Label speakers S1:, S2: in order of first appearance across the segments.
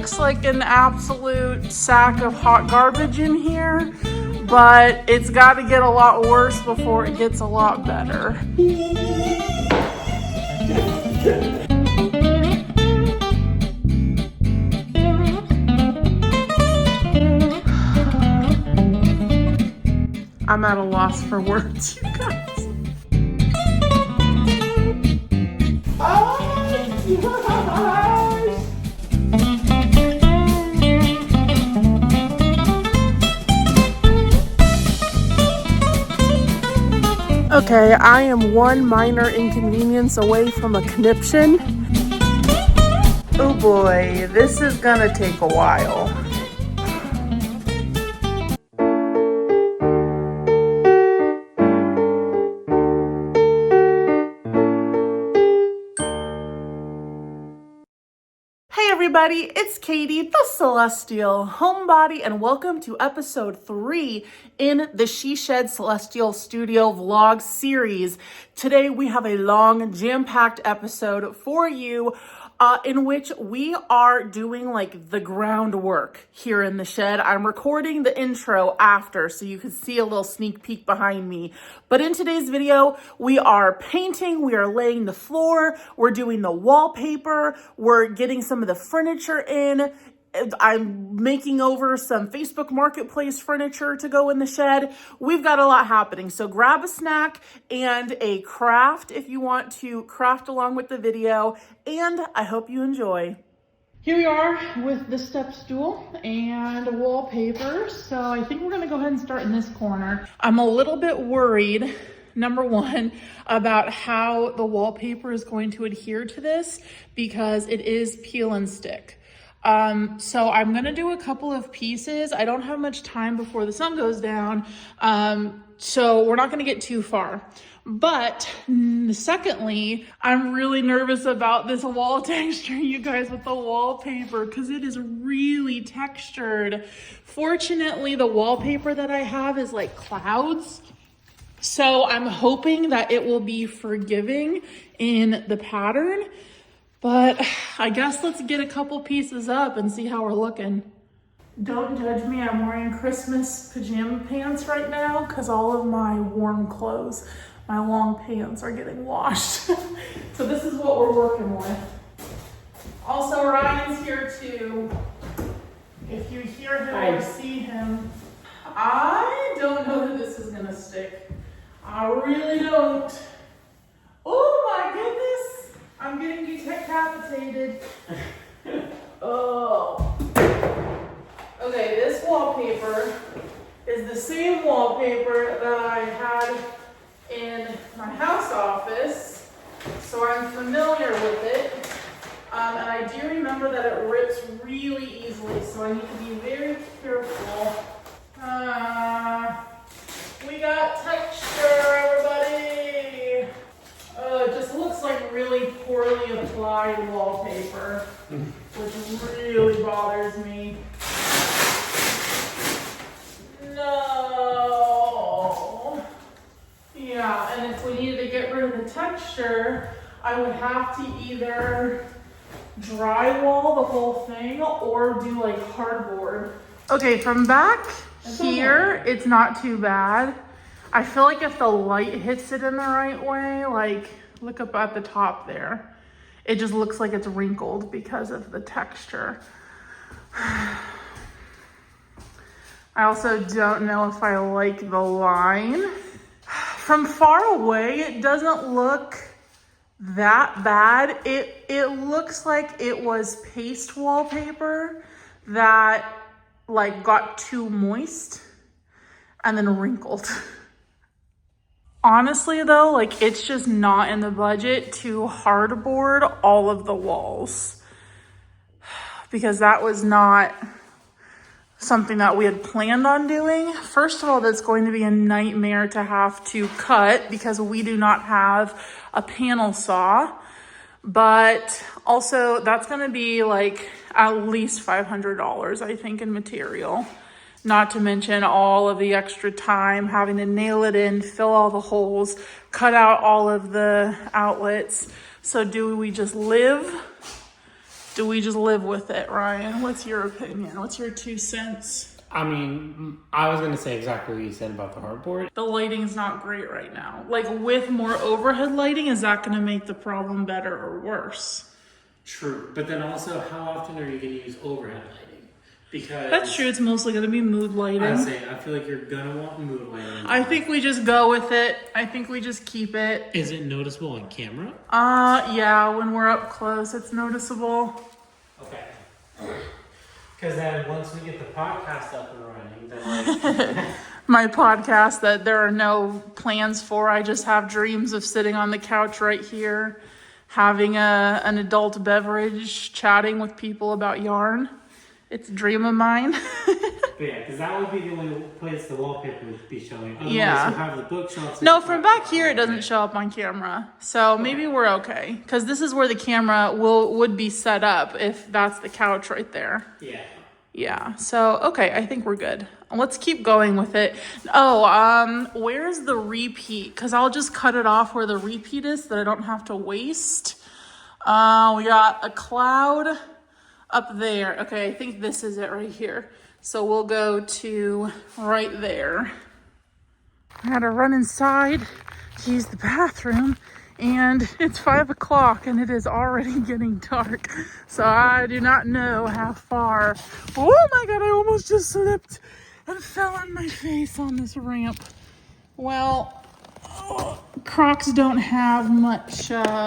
S1: looks like an absolute sack of hot garbage in here, but it's got to get a lot worse before it gets a lot better. I'm at a loss for words, you guys. Okay, I am one minor inconvenience away from a conniption. Oh boy, this is gonna take a while. Hey everybody, it's Katie, the Celestial Homebody, and welcome to episode 3 in the She Shed Celestial Studio vlog series. Today we have a long, jam-packed episode for you in which we are doing like the groundwork here in the shed. I'm recording the intro after so you can see a little sneak peek behind me. But in today's video, we are painting, we are laying the floor, we're doing the wallpaper, we're getting some of the furniture in. I'm making over some Facebook Marketplace furniture to go in the shed. We've got a lot happening. So grab a snack and a craft if you want to craft along with the video. And I hope you enjoy. Here we are with the step stool and wallpaper. So I think we're going to go ahead and start in this corner. I'm a little bit worried, number one, about how the wallpaper is going to adhere to this because it is peel and stick. So I'm gonna do a couple of pieces. I don't have much time before the sun goes down, so we're not gonna get too far. But secondly, I'm really nervous about this wall texture, you guys, with the wallpaper, because it is really textured. Fortunately, the wallpaper that I have is like clouds. So I'm hoping that it will be forgiving in the pattern. But I guess let's get a couple pieces up and see how we're looking. Don't judge me, I'm wearing Christmas pajama pants right now because all of my warm clothes, my long pants are getting washed. So this is what we're working with. Also, Ryan's here too. If you hear him or see him, I don't know that this is gonna stick. I really don't. Oh my goodness. I'm getting decapitated. Oh. Okay, this wallpaper is the same wallpaper that I had in my house office, so I'm familiar with it. And I do remember that it rips really easily, so I need to be very careful. We got texture, everybody. It just looks like really poorly applied wallpaper, which really bothers me. No. Yeah, and if we needed to get rid of the texture, I would have to either drywall the whole thing or do like cardboard. Okay, from back here, it's not too bad. I feel like if the light hits it in the right way, like look up at the top there, it just looks like it's wrinkled because of the texture. I also don't know if I like the line. From far away, it doesn't look that bad. It looks like it was paste wallpaper that like got too moist and then wrinkled. Honestly though, like it's just not in the budget to hardboard all of the walls because that was not something that we had planned on doing. First of all, that's going to be a nightmare to have to cut because we do not have a panel saw, but also that's going to be like at least $500, I think, in material. Not to mention all of the extra time having to nail it in, fill all the holes, cut out all of the outlets. So do we just live do we just live with it, Ryan? What's your opinion? What's your 2 cents?
S2: I mean, I was going to say exactly what you said about the hardboard.
S1: The lighting's not great right now. Like, with more overhead lighting, is that going to make the problem better or worse?
S2: True. But then also, how often are you going to use overhead lighting? Because
S1: that's true. It's mostly going to be mood lighting.
S2: I feel like you're going to want mood lighting.
S1: I think we just go with it. I think we just keep it.
S2: Is it noticeable on camera?
S1: Yeah. When we're up close, it's noticeable.
S2: Okay. Because then once we get the podcast up and running, then like...
S1: My podcast that there are no plans for. I just have dreams of sitting on the couch right here, having an adult beverage, chatting with people about yarn. It's a dream of mine.
S2: But yeah, because that would be the only place the wallpaper would be showing. Otherwise,
S1: yeah.
S2: you have the bookshelves.
S1: No, from back here it doesn't show up on camera. So maybe we're okay. Because this is where the camera would be set up if that's the couch right there.
S2: Yeah.
S1: Yeah. So, okay, I think we're good. Let's keep going with it. Oh, where's the repeat? Because I'll just cut it off where the repeat is so that I don't have to waste. We got a cloud up there. Okay, I think this is it right here. So we'll go to right there. I had to run inside to use the bathroom, and it's 5 o'clock and it is already getting dark. So I do not know how far. Oh my God, I almost just slipped and fell on my face on this ramp. Well, Crocs don't have much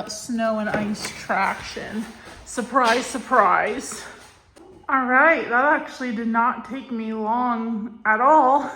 S1: snow and ice traction. Surprise, surprise. All right, that actually did not take me long at all.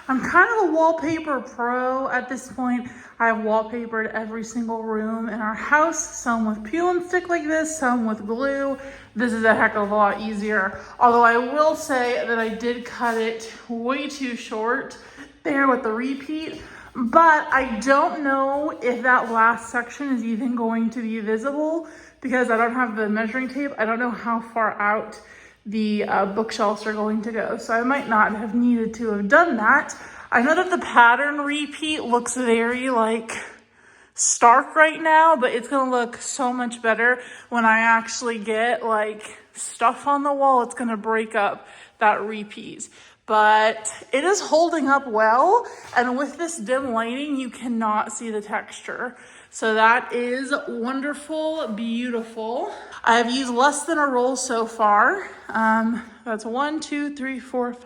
S1: I'm kind of a wallpaper pro at this point. I have wallpapered every single room in our house, some with peel and stick like this, some with glue. This is a heck of a lot easier. Although I will say that I did cut it way too short there with the repeat. But I don't know if that last section is even going to be visible because I don't have the measuring tape. I don't know how far out the bookshelves are going to go. So I might not have needed to have done that. I know that the pattern repeat looks very like stark right now, but it's gonna look so much better when I actually get like stuff on the wall. It's gonna break up that repeat. But it is holding up well. And with this dim lighting, you cannot see the texture. So that is wonderful, beautiful. I have used less than a roll so far. That's 1, 2, 3, 4, 5,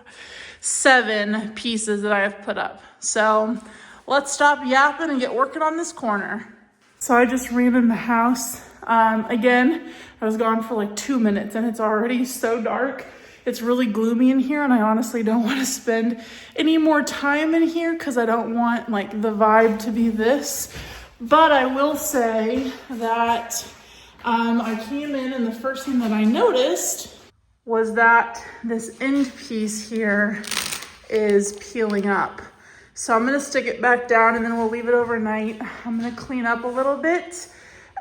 S1: 7 pieces that I have put up. So let's stop yapping and get working on this corner. So I just ran in the house. Again, I was gone for like 2 minutes and it's already so dark. It's really gloomy in here and I honestly don't want to spend any more time in here because I don't want like the vibe to be this. But I will say that I came in and the first thing that I noticed was that this end piece here is peeling up. So I'm gonna stick it back down and then we'll leave it overnight. I'm gonna clean up a little bit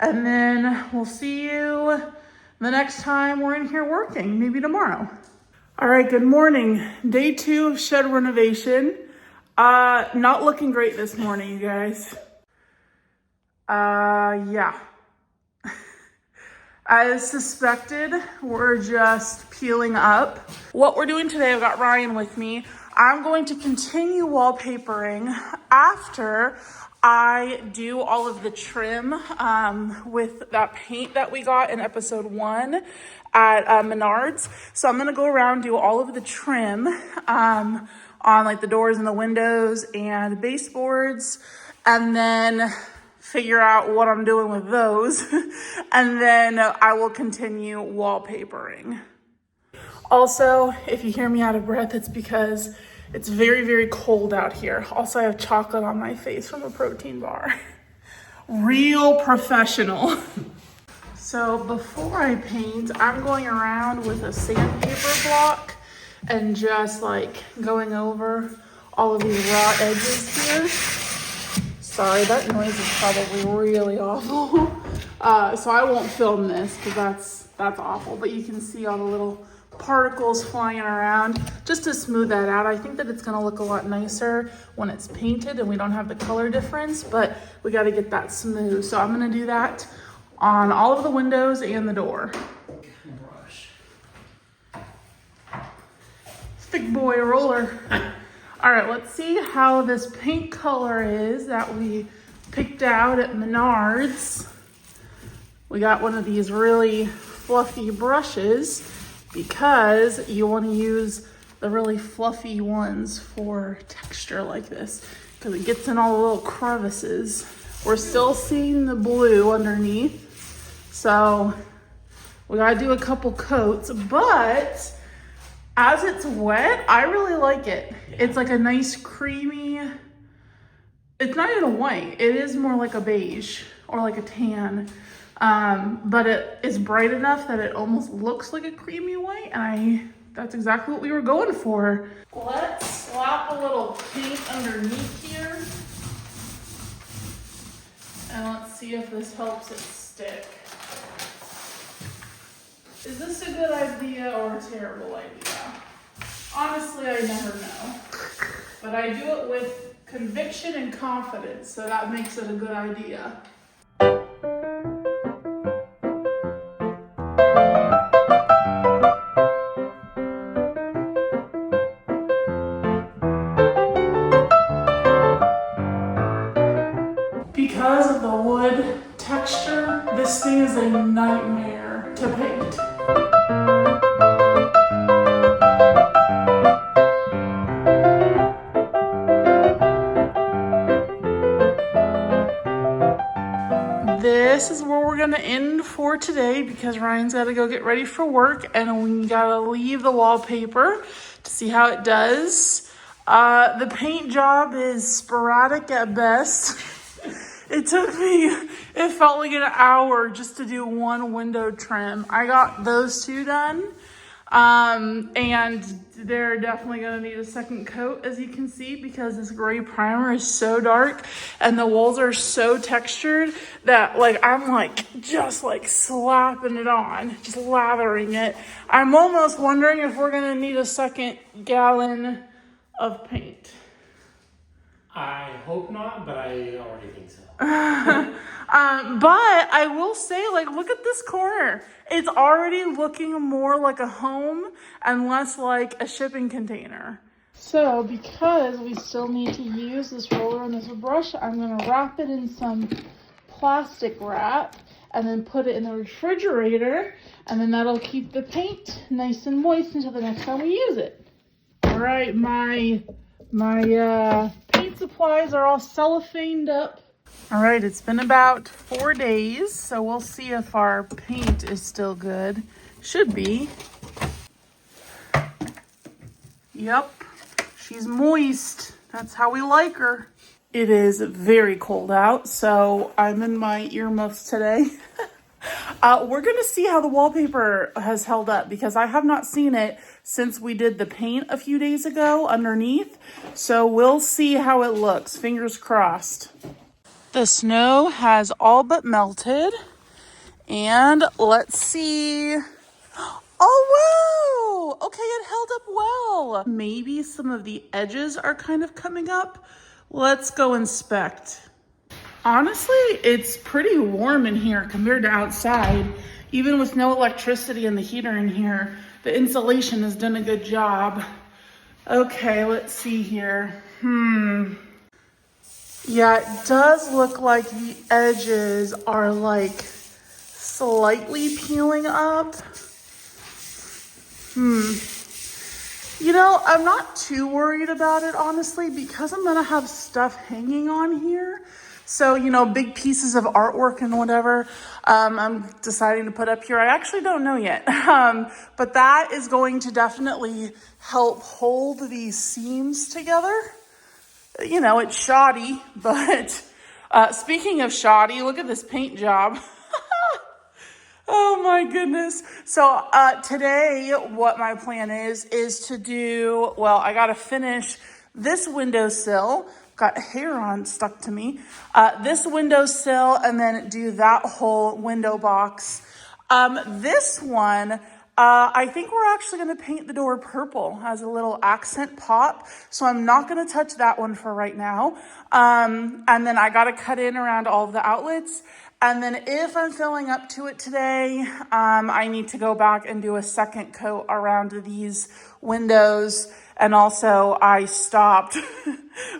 S1: and then we'll see you the next time we're in here working, maybe tomorrow. All right, good morning. Day 2 of shed renovation. Not looking great this morning, you guys. Yeah. As suspected, we're just peeling up. What we're doing today, I've got Ryan with me. I'm going to continue wallpapering after I do all of the trim with that paint that we got in episode 1 at Menards. So I'm gonna go around, do all of the trim on like the doors and the windows and baseboards, and then figure out what I'm doing with those. And then I will continue wallpapering. Also, if you hear me out of breath, it's because it's very, very cold out here. Also, I have chocolate on my face from a protein bar. Real professional. So before I paint, I'm going around with a sandpaper block and just like going over all of these raw edges here. Sorry, that noise is probably really awful. So I won't film this because that's awful, but you can see all the little particles flying around just to smooth that out. I think that it's gonna look a lot nicer when it's painted and we don't have the color difference, but we gotta get that smooth. So I'm gonna do that on all of the windows and the door. big boy roller. All right, let's see how this paint color is that we picked out at Menards. We got one of these really fluffy brushes because you want to use the really fluffy ones for texture like this because it gets in all the little crevices. We're still seeing the blue underneath, so we gotta do a couple coats, but as it's wet, I really like it. Yeah. It's like a nice creamy, it's not even a white, it is more like a beige or like a tan. But it is bright enough that it almost looks like a creamy white, and that's exactly what we were going for. Let's slap a little paint underneath here. And let's see if this helps it stick. Is this a good idea or a terrible idea? Honestly, I never know. But I do it with conviction and confidence, so that makes it a good idea. Because of the wood texture, this thing is a nightmare to paint. This is where we're gonna end for today because Ryan's gotta go get ready for work and we gotta leave the wallpaper to see how it does. The paint job is sporadic at best. It felt like an hour just to do one window trim. I got those two done. And they're definitely gonna need a second coat, as you can see, because this gray primer is so dark and the walls are so textured that I'm just slapping it on, just lathering it. I'm almost wondering if we're gonna need a second gallon of paint.
S2: I hope not, but I already think so.
S1: But I will say, look at this corner. It's already looking more like a home and less like a shipping container. So because we still need to use this roller and this brush, I'm gonna wrap it in some plastic wrap and then put it in the refrigerator, and then that'll keep the paint nice and moist until the next time we use it. All right, my paint supplies are all cellophaned up. All right, it's been about 4 days, so we'll see if our paint is still good. Should be. Yep, she's moist. That's how we like her. It is very cold out, so I'm in my earmuffs today. We're gonna see how the wallpaper has held up because I have not seen it since we did the paint a few days ago underneath. So we'll see how it looks, fingers crossed. The snow has all but melted, and let's see. Oh, wow! Okay, it held up well. Maybe some of the edges are kind of coming up. Let's go inspect. Honestly, it's pretty warm in here compared to outside. Even with no electricity and the heater in here, the insulation has done a good job. Okay, let's see here. Yeah, it does look like the edges are slightly peeling up. You know, I'm not too worried about it, honestly, because I'm gonna have stuff hanging on here. So, you know, big pieces of artwork and whatever I'm deciding to put up here. I actually don't know yet. But that is going to definitely help hold these seams together. You know, it's shoddy, but speaking of shoddy, look at this paint job. Oh my goodness. So today, what my plan is to do, well, I got to finish this windowsill. Got hair stuck to me. This windowsill, and then do that whole window box. This one, I think we're actually going to paint the door purple as a little accent pop. So I'm not going to touch that one for right now. And then I got to cut in around all of the outlets. And then if I'm filling up to it today, I need to go back and do a second coat around these windows And also I stopped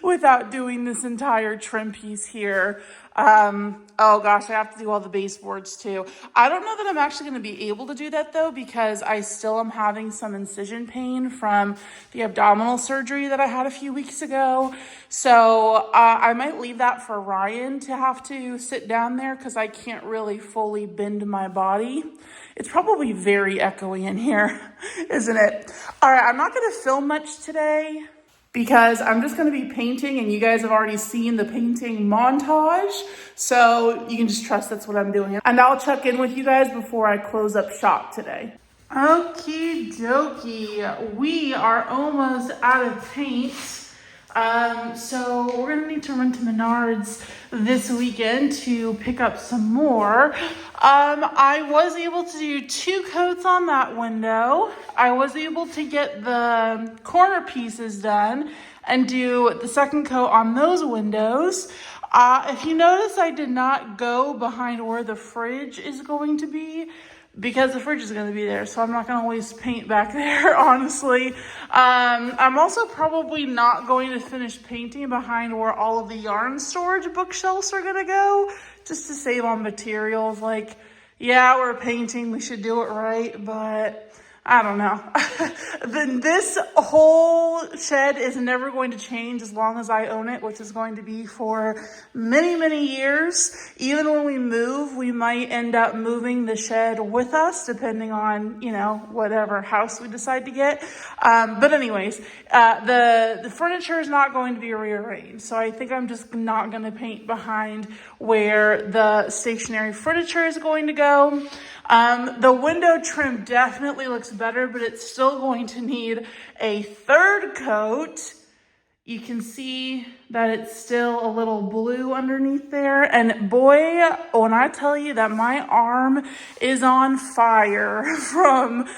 S1: without doing this entire trim piece here. Oh gosh, I have to do all the baseboards too. I don't know that I'm actually going to be able to do that though, because I still am having some incision pain from the abdominal surgery that I had a few weeks ago. So I might leave that for Ryan to have to sit down there, because I can't really fully bend my body. It's probably very echoey in here, isn't it? All right, I'm not going to film much today, because I'm just going to be painting, and you guys have already seen the painting montage, so you can just trust that's what I'm doing. And I'll check in with you guys before I close up shop today. Okie dokie, we are almost out of paint. So we're gonna need to run to Menards this weekend to pick up some more. I was able to do 2 coats on that window. I was able to get the corner pieces done and do the 2nd coat on those windows. If you notice, I did not go behind where the fridge is going to be, because the fridge is going to be there, so I'm not going to waste paint back there, honestly. I'm also probably not going to finish painting behind where all of the yarn storage bookshelves are going to go, just to save on materials. Like, yeah, we're painting, we should do it right, but I don't know. Then this whole shed is never going to change as long as I own it, which is going to be for many, many years. Even when we move, we might end up moving the shed with us, depending on, you know, whatever house we decide to get. But anyways, the furniture is not going to be rearranged. So I think I'm just not going to paint behind where the stationary furniture is going to go. The window trim definitely looks better, but it's still going to need a 3rd coat. You can see that it's still a little blue underneath there. And boy, when I tell you that my arm is on fire from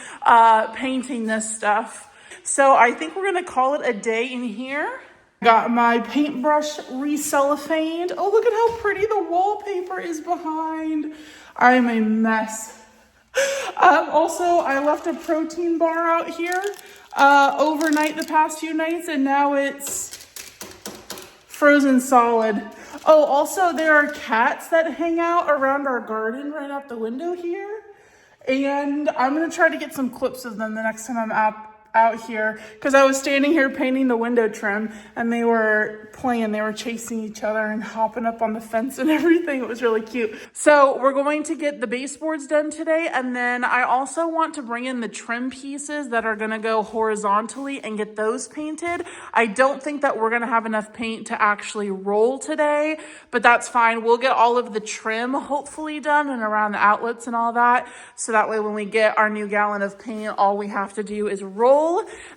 S1: painting this stuff. So I think we're gonna call it a day in here. Got my paintbrush re-cellophaned. Oh, look at how pretty the wallpaper is behind. I'm a mess. Also, I left a protein bar out here overnight the past few nights, and now it's frozen solid. Oh, also there are cats that hang out around our garden right out the window here, and I'm gonna try to get some clips of them the next time I'm out here, because I was standing here painting the window trim and they were playing, they were chasing each other and hopping up on the fence and everything. It was really cute. So we're going to get the baseboards done today, and then I also want to bring in the trim pieces that are going to go horizontally and get those painted. I don't think that we're going to have enough paint to actually roll today, but that's fine. We'll get all of the trim hopefully done and around the outlets and all that, so that way when we get our new gallon of paint, all we have to do is roll,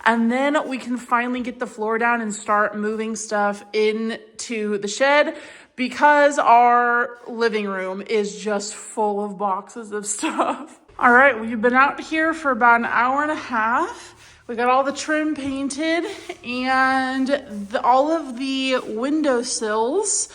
S1: and then we can finally get the floor down and start moving stuff into the shed, because our living room is just full of boxes of stuff. All right, we've been out here for about an hour and a half. We got all the trim painted, and all of the windowsills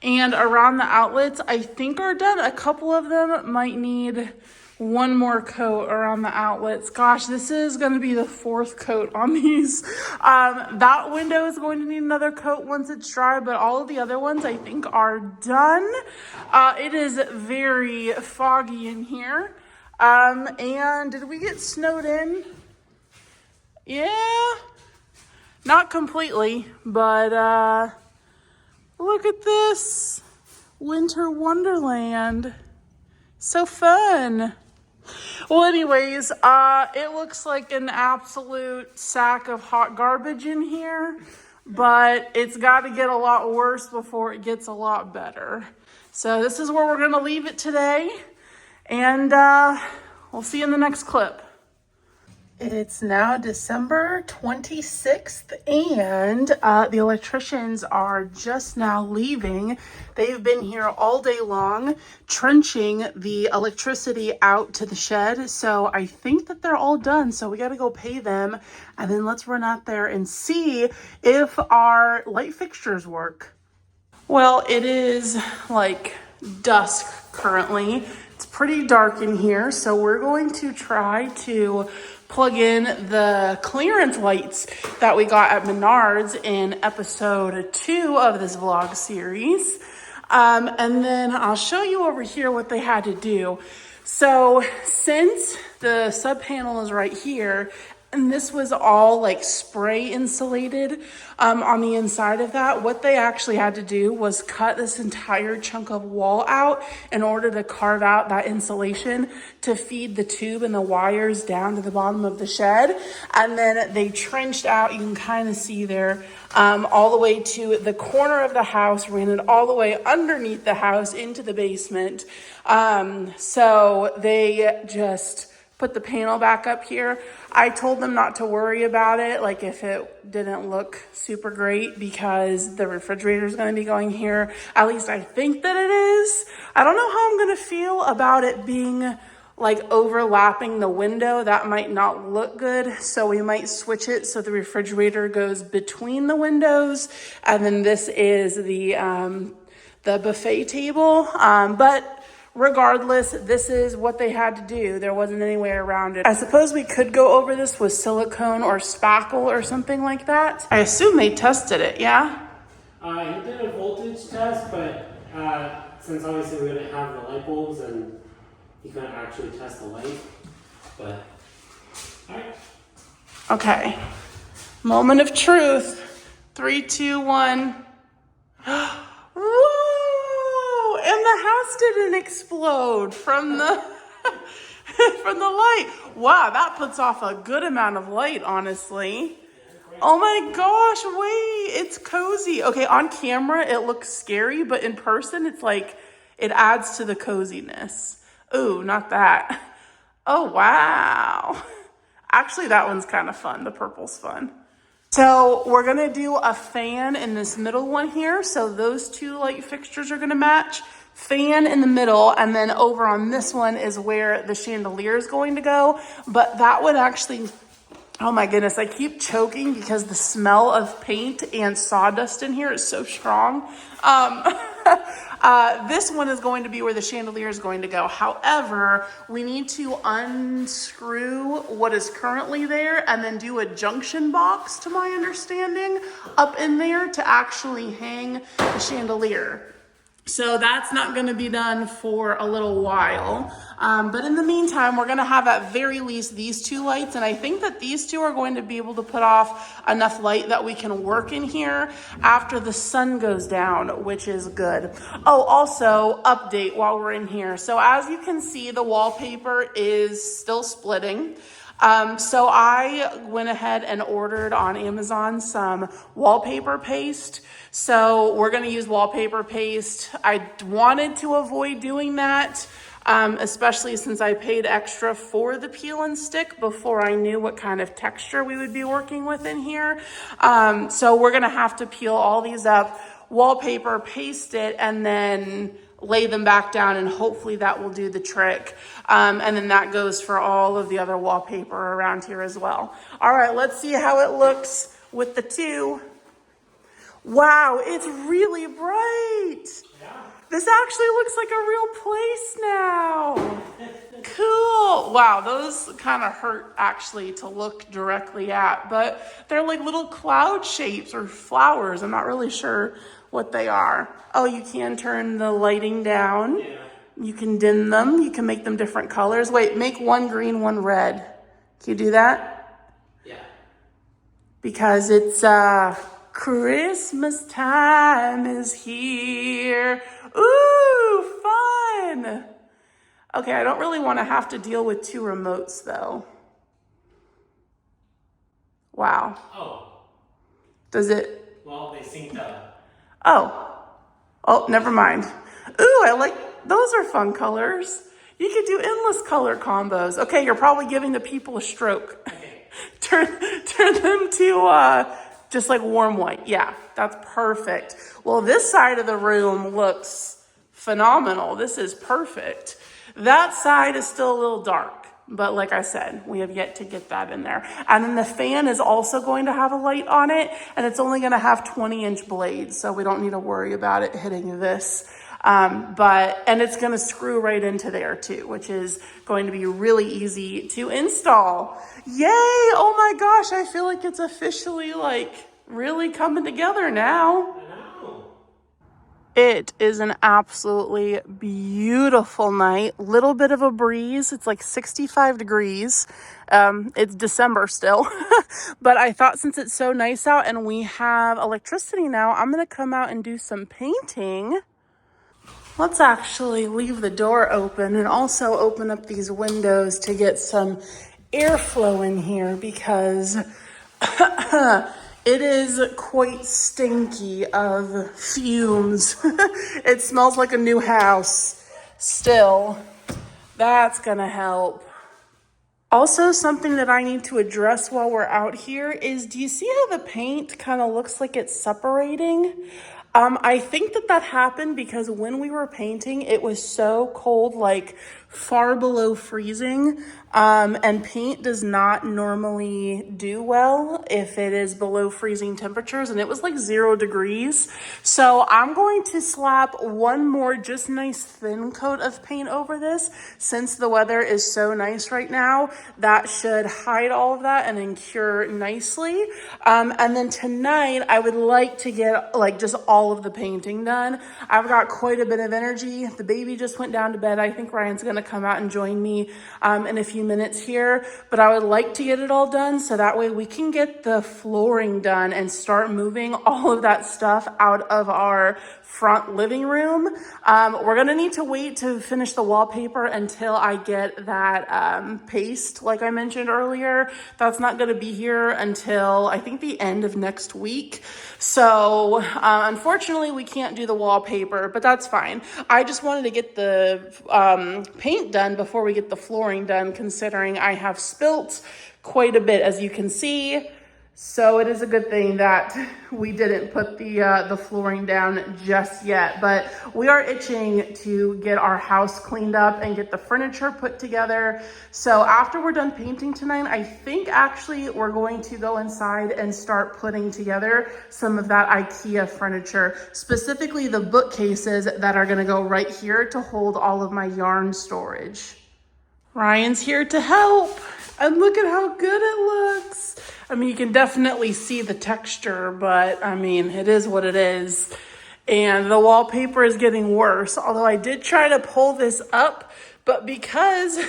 S1: and around the outlets I think are done. A couple of them might need one more coat around the outlets. Gosh, this is going to be the 4th coat on these. That window is going to need another coat once it's dry, but all of the other ones I think are done. It is very foggy in here. And did we get snowed in? Yeah, not completely, but look at this winter wonderland. So fun. Well, anyways, it looks like an absolute sack of hot garbage in here, but it's got to get a lot worse before it gets a lot better. So this is where we're going to leave it today, and we'll see you in the next clip. It's now December 26th, and the electricians are just now leaving. They've been here all day long trenching the electricity out to the shed, so I think that they're all done. So we got to go pay them, and then let's run out there and see if our light fixtures work. Well, it is like dusk currently. It's pretty dark in here, so we're going to try to plug in the clearance lights that we got at Menards in episode 2 of this vlog series. And then I'll show you over here what they had to do. So since the sub panel is right here, and this was all like spray insulated on the inside of that, what they actually had to do was cut this entire chunk of wall out in order to carve out that insulation to feed the tube and the wires down to the bottom of the shed. And then they trenched out, you can kind of see there, all the way to the corner of the house, ran it all the way underneath the house into the basement. So they just put the panel back up here. I told them not to worry about it, like if it didn't look super great, because the refrigerator is going to be going here. At least I think that it is. I don't know how I'm going to feel about it being like overlapping the window. That might not look good. So we might switch it so the refrigerator goes between the windows. And then this is the buffet table. But regardless, this is what they had to do. There wasn't any way around it. I suppose we could go over this with silicone or spackle or something like that. I assume they tested it, yeah?
S2: He did a voltage test, but since obviously we didn't have the light bulbs and he couldn't actually test the light, but all right.
S1: Okay. Moment of truth. 3, 2, 1. Whoa! And the house didn't explode from the from the light. Wow, that puts off a good amount of light, honestly. Oh my gosh, wait, it's cozy. Okay, on camera it looks scary, but in person it's like it adds to the coziness. Ooh, not that. Oh, wow. Actually, that one's kind of fun. The purple's fun. So we're gonna do a fan in this middle one here. So those two light fixtures are gonna match. Fan in the middle, and then over on this one is where the chandelier is going to go. But that would actually, oh my goodness, I keep choking because the smell of paint and sawdust in here is so strong. This one is going to be where the chandelier is going to go. However, we need to unscrew what is currently there and then do a junction box, to my understanding, up in there to actually hang the chandelier. So that's not going to be done for a little while. But in the meantime, we're going to have at very least these two lights. And I think that these two are going to be able to put off enough light that we can work in here after the sun goes down, which is good. Oh, also update while we're in here. So as you can see, the wallpaper is still splitting. So I went ahead and ordered on Amazon some wallpaper paste. So we're going to use wallpaper paste. I wanted to avoid doing that, especially since I paid extra for the peel and stick before I knew what kind of texture we would be working with in here. So we're going to have to peel all these up, wallpaper, paste it, and then lay them back down, and hopefully that will do the trick. And then that goes for all of the other wallpaper around here as well. All right, let's see how it looks with the two. Wow, it's really bright.
S2: Yeah.
S1: This actually looks like a real place now. Cool. Wow, those kind of hurt actually to look directly at, but they're like little cloud shapes or flowers. I'm not really sure what they are. Oh, you can turn the lighting down.
S2: Yeah.
S1: You can dim them. You can make them different colors. Wait, make one green, one red. Can you do that?
S2: Yeah.
S1: Because it's Christmas time is here. Ooh, fun. Okay, I don't really want to have to deal with two remotes though. Wow.
S2: Oh.
S1: Does it?
S2: Well, they synced up.
S1: Oh, never mind. Ooh, I like, those are fun colors. You could do endless color combos. Okay, you're probably giving the people a stroke.
S2: Okay.
S1: turn them to just like warm white. Yeah, that's perfect. Well, this side of the room looks phenomenal. This is perfect. That side is still a little dark, but like I said, we have yet to get that in there. And then the fan is also going to have a light on it, and it's only going to have 20-inch blades, so we don't need to worry about it hitting this And it's gonna screw right into there too, which is going to be really easy to install. Yay, oh my gosh, I feel like it's officially like really coming together now. It is an absolutely beautiful night. Little bit of a breeze. It's like 65 degrees. It's December still. But I thought since it's so nice out and we have electricity now, I'm going to come out and do some painting. Let's actually leave the door open and also open up these windows to get some airflow in here because it is quite stinky of fumes. It smells like a new house. Still, that's gonna help. Also, something that I need to address while we're out here is, do you see how the paint kind of looks like it's separating? I think that happened because when we were painting, it was so cold, like far below freezing. And paint does not normally do well if it is below freezing temperatures, and it was like 0 degrees. So I'm going to slap one more just nice thin coat of paint over this since the weather is so nice right now. That should hide all of that and cure nicely. And then tonight I would like to get like just all of the painting done. I've got quite a bit of energy. The baby just went down to bed. I think Ryan's gonna come out and join me in a few minutes here, but I would like to get it all done so that way we can get the flooring done and start moving all of that stuff out of our front living room. We're gonna need to wait to finish the wallpaper until I get that paste, like I mentioned earlier. That's not gonna be here until I think the end of next week. So unfortunately we can't do the wallpaper, but that's fine. I just wanted to get the paint done before we get the flooring done, considering I have spilt quite a bit, as you can see. So it is a good thing that we didn't put the flooring down just yet, but we are itching to get our house cleaned up and get the furniture put together. So after we're done painting tonight, I think actually we're going to go inside and start putting together some of that IKEA furniture, specifically the bookcases that are gonna go right here to hold all of my yarn storage. Ryan's here to help. And look at how good it looks. I mean, you can definitely see the texture, but I mean, it is what it is. And the wallpaper is getting worse. Although I did try to pull this up, but because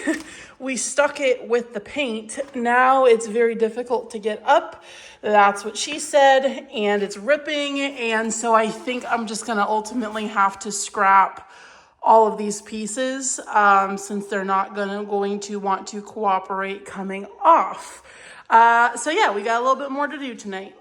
S1: we stuck it with the paint, now it's very difficult to get up. That's what she said, and it's ripping. And so I think I'm just gonna ultimately have to scrap all of these pieces since they're not going to want to cooperate coming off. So yeah, we got a little bit more to do tonight.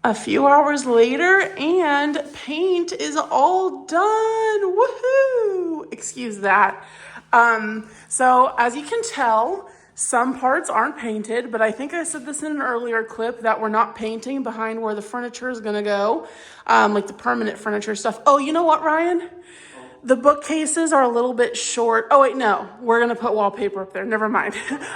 S1: A few hours later and paint is all done. Woohoo! Excuse that. So as you can tell, some parts aren't painted, but I think I said this in an earlier clip that we're not painting behind where the furniture is gonna go, like the permanent furniture stuff. Oh, you know what, Ryan? The bookcases are a little bit short. Oh wait, no, we're gonna put wallpaper up there. Never mind.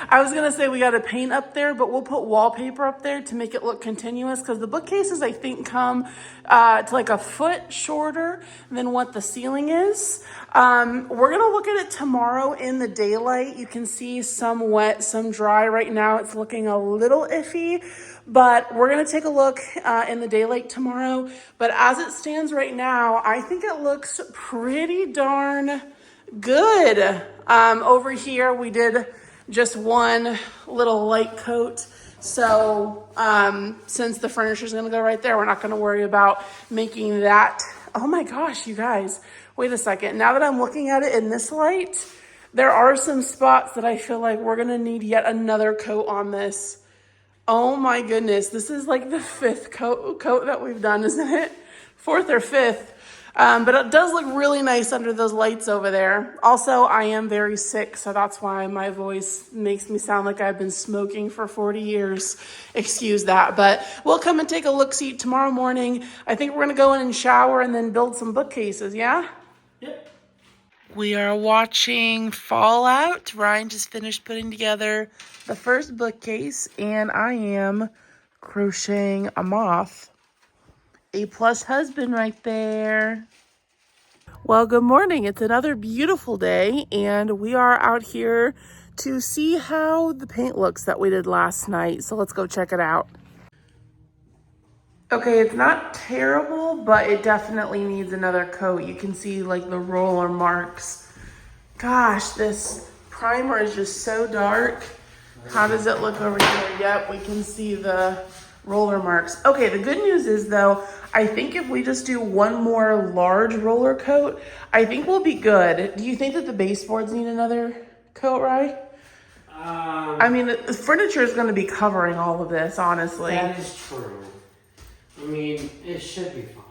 S1: I was gonna say we gotta paint up there, but we'll put wallpaper up there to make it look continuous because the bookcases I think come to like a foot shorter than what the ceiling is. We're gonna look at it tomorrow in the daylight. You can see some wet, some dry. Right now it's looking a little iffy. But we're gonna take a look in the daylight tomorrow. But as it stands right now, I think it looks pretty darn good. Over here, we did just one little light coat. So since the furniture is gonna go right there, we're not gonna worry about making that. Oh my gosh, you guys, wait a second. Now that I'm looking at it in this light, there are some spots that I feel like we're gonna need yet another coat on this. Oh my goodness, this is like the fifth coat that we've done, isn't it? Fourth or fifth. But it does look really nice under those lights over there. Also, I am very sick, so that's why my voice makes me sound like I've been smoking for 40 years. Excuse that, but we'll come and take a look-see tomorrow morning. I think we're gonna go in and shower and then build some bookcases, yeah?
S2: Yep.
S1: We are watching Fallout. Ryan just finished putting together the first bookcase, and I am crocheting a moth. A+ husband right there. Well, good morning. It's another beautiful day, and we are out here to see how the paint looks that we did last night. So let's go check it out. Okay, it's not terrible, but it definitely needs another coat. You can see like the roller marks. Gosh, this primer is just so dark. How does it look over here? Yep, we can see the roller marks. Okay, the good news is though, I think if we just do one more large roller coat, I think we'll be good. Do you think that the baseboards need another coat, right? I mean, the furniture is going to be covering all of this, honestly.
S2: That is true. I mean, it should be fine.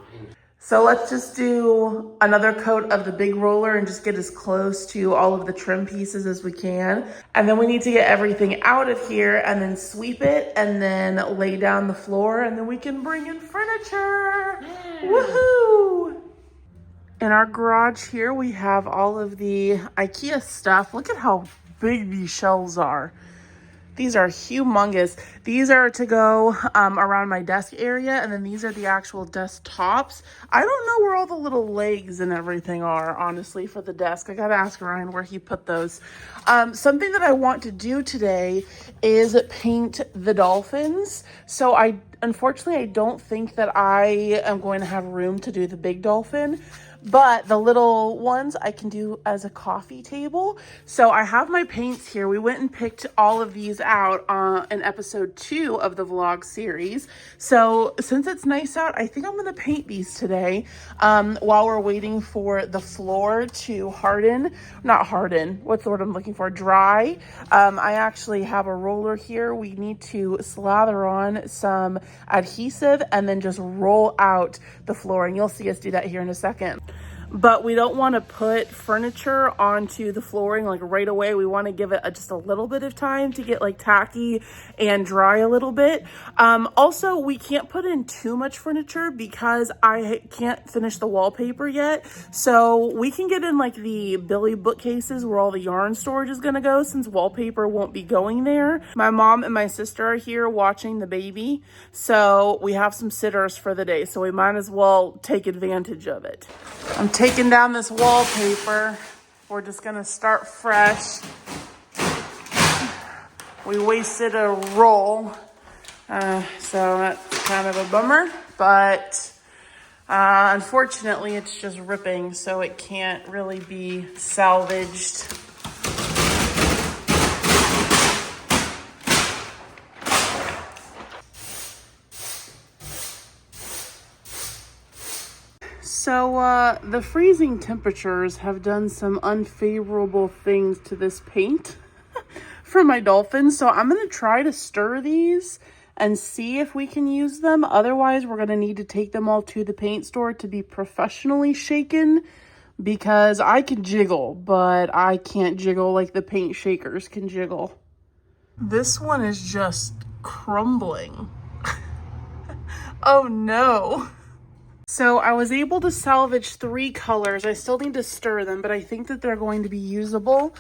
S1: So let's just do another coat of the big roller and just get as close to all of the trim pieces as we can. And then we need to get everything out of here and then sweep it and then lay down the floor and then we can bring in furniture. Yeah. Woohoo! In our garage here, we have all of the IKEA stuff. Look at how big these shelves are. These are humongous. These are to go around my desk area, and then these are the actual desk tops. I don't know where all the little legs and everything are, honestly, for the desk. I gotta ask Ryan where he put those. Something that I want to do today is paint the dolphins. So unfortunately, I don't think that I am going to have room to do the big dolphin. But the little ones I can do as a coffee table. So I have my paints here. We went and picked all of these out in episode 2 of the vlog series. So since it's nice out, I think I'm going to paint these today while we're waiting for the floor to harden. Not harden. What's the word I'm looking for? Dry. I actually have a roller here. We need to slather on some adhesive and then just roll out the floor. And you'll see us do that here in a second. But we don't want to put furniture onto the flooring like right away. We want to give it just a little bit of time to get like tacky and dry a little bit. Also, we can't put in too much furniture because I can't finish the wallpaper yet. So we can get in like the Billy bookcases where all the yarn storage is going to go since wallpaper won't be going there. My mom and my sister are here watching the baby. So we have some sitters for the day. So we might as well take advantage of it. I'm taking down this wallpaper. We're just gonna start fresh. We wasted a roll, so that's kind of a bummer, but unfortunately it's just ripping, so it can't really be salvaged. So the freezing temperatures have done some unfavorable things to this paint for my dolphins. So I'm going to try to stir these and see if we can use them. Otherwise, we're going to need to take them all to the paint store to be professionally shaken because I can jiggle, but I can't jiggle like the paint shakers can jiggle. This one is just crumbling. Oh no. So I was able to salvage 3 colors. I still need to stir them, but I think that they're going to be usable.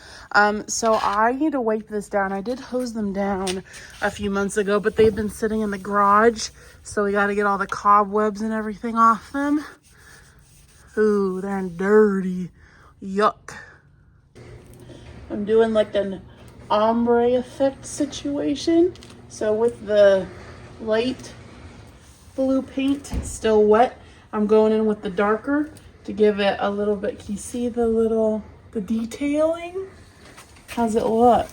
S1: So I need to wipe this down. I did hose them down a few months ago, but they've been sitting in the garage. So we got to get all the cobwebs and everything off them. Ooh, they're dirty. Yuck. I'm doing like an ombre effect situation. So with the light blue paint still wet, I'm going in with the darker to give it a little bit. Can you see the detailing? How's it look?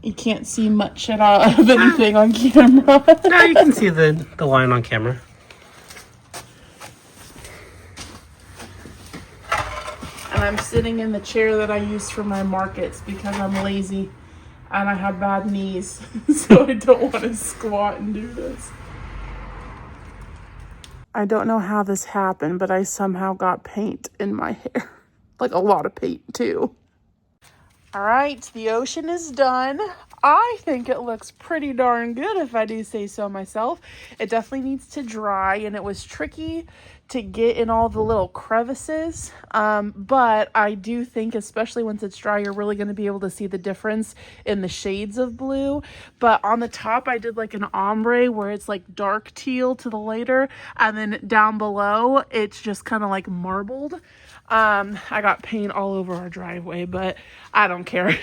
S1: You can't see much at all of anything on camera.
S2: No, you can see the line on camera.
S1: And I'm sitting in the chair that I use for my markets because I'm lazy and I have bad knees. So I don't want to squat and do this. I don't know how this happened, but I somehow got paint in my hair. Like a lot of paint too. All right, the ocean is done. I think it looks pretty darn good if I do say so myself. It definitely needs to dry, and it was tricky to get in all the little crevices. But I do think, especially once it's dry, you're really going to be able to see the difference in the shades of blue. But on the top, I did like an ombre where it's like dark teal to the lighter, and then down below, it's just kind of like marbled. I got paint all over our driveway, but I don't care.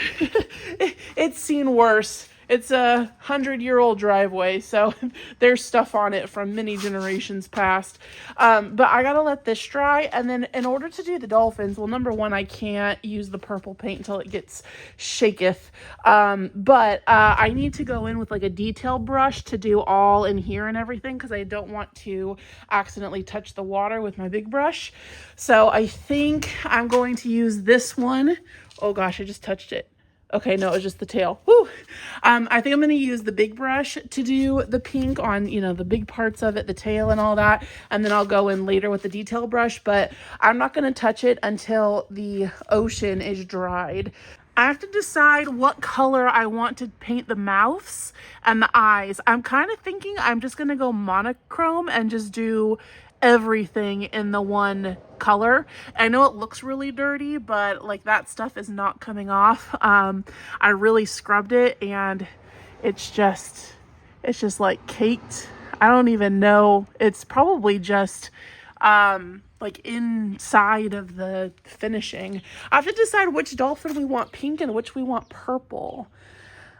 S1: It's seen worse. It's a 100-year-old driveway, so there's stuff on it from many generations past. But I gotta let this dry, and then in order to do the dolphins, well, number one, I can't use the purple paint until it gets shaketh. But I need to go in with like a detail brush to do all in here and everything, because I don't want to accidentally touch the water with my big brush. So I think I'm going to use this one. Oh gosh, I just touched it. Okay, no, it was just the tail. Woo! I think I'm going to use the big brush to do the pink on, the big parts of it, the tail and all that. And then I'll go in later with the detail brush, but I'm not going to touch it until the ocean is dried. I have to decide what color I want to paint the mouths and the eyes. I'm kind of thinking I'm just going to go monochrome and just do everything in the one color. I know it looks really dirty, but like that stuff is not coming off. I really scrubbed it and it's just like caked. I don't even know. It's probably just like inside of the finishing. I have to decide which dolphin we want pink and which we want purple.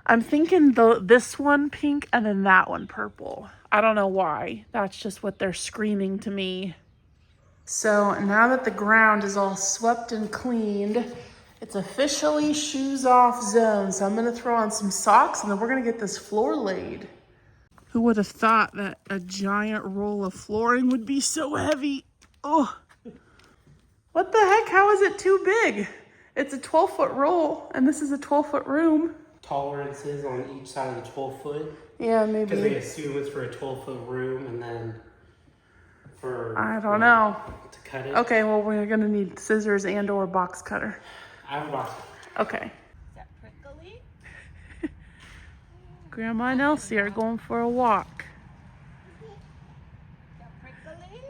S1: I'm thinking this one pink and then that one purple. I don't know why. That's just what they're screaming to me. So now that the ground is all swept and cleaned, it's officially shoes off zone. So I'm gonna throw on some socks and then we're gonna get this floor laid. Who would have thought that a giant roll of flooring would be so heavy? Oh, what the heck? How is it too big? It's a 12-foot roll and this is a 12-foot room.
S2: Tolerances on each side of the 12-foot.
S1: Yeah, maybe.
S2: Because they assume it's for a 12-foot room and then for...
S1: I don't know.
S2: To cut it.
S1: Okay, well, we're going to need scissors and or box cutter.
S2: I have a box.
S1: Okay.
S3: Is that prickly?
S1: Grandma and Elsie are going for a walk.
S3: Is that prickly?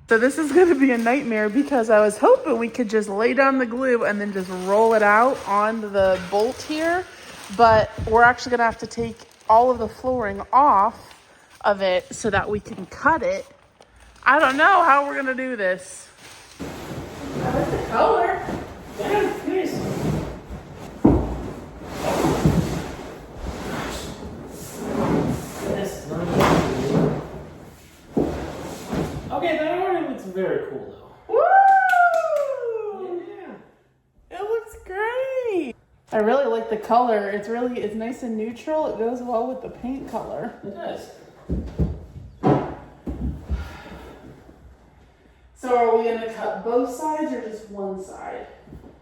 S1: So this is going to be a nightmare because I was hoping we could just lay down the glue and then just roll it out on the bolt here. But we're actually going to have to take all of the flooring off of it so that we can cut it. I don't know how we're going to do this. I like the color.
S2: Yeah, it's nice. Okay, that already looks very cool though.
S1: Woo!
S2: Yeah.
S1: It looks great. I really like the color. It's nice and neutral. It goes well with the paint color.
S2: It does.
S1: So are we gonna cut both sides or just one side?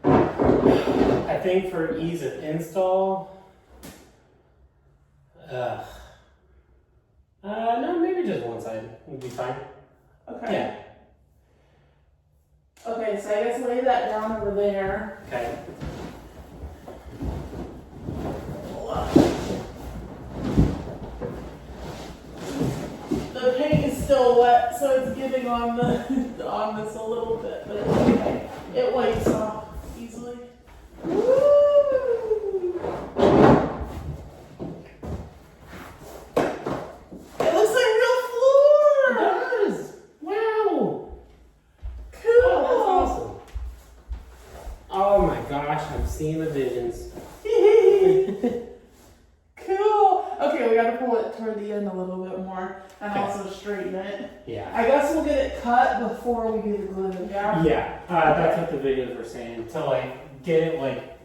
S2: I think for ease of install, no, maybe just one side would be fine.
S1: Okay.
S2: Yeah.
S1: Okay, so I guess lay that down over there.
S2: Okay.
S1: The paint is still wet, so breathing on the on this a little bit, but it's okay. It wipes off easily. Woo! It looks like real floor.
S2: It does. Wow.
S1: Cool.
S2: Oh, that's awesome. Oh my gosh, I'm seeing the visions.
S1: Cool. Okay, we gotta pull it toward the end a little bit more and
S2: Okay.
S1: also straighten it.
S2: Yeah.
S1: I guess we'll get it cut before we do the glue, yeah?
S2: Yeah, that's what the videos were saying. To like get it like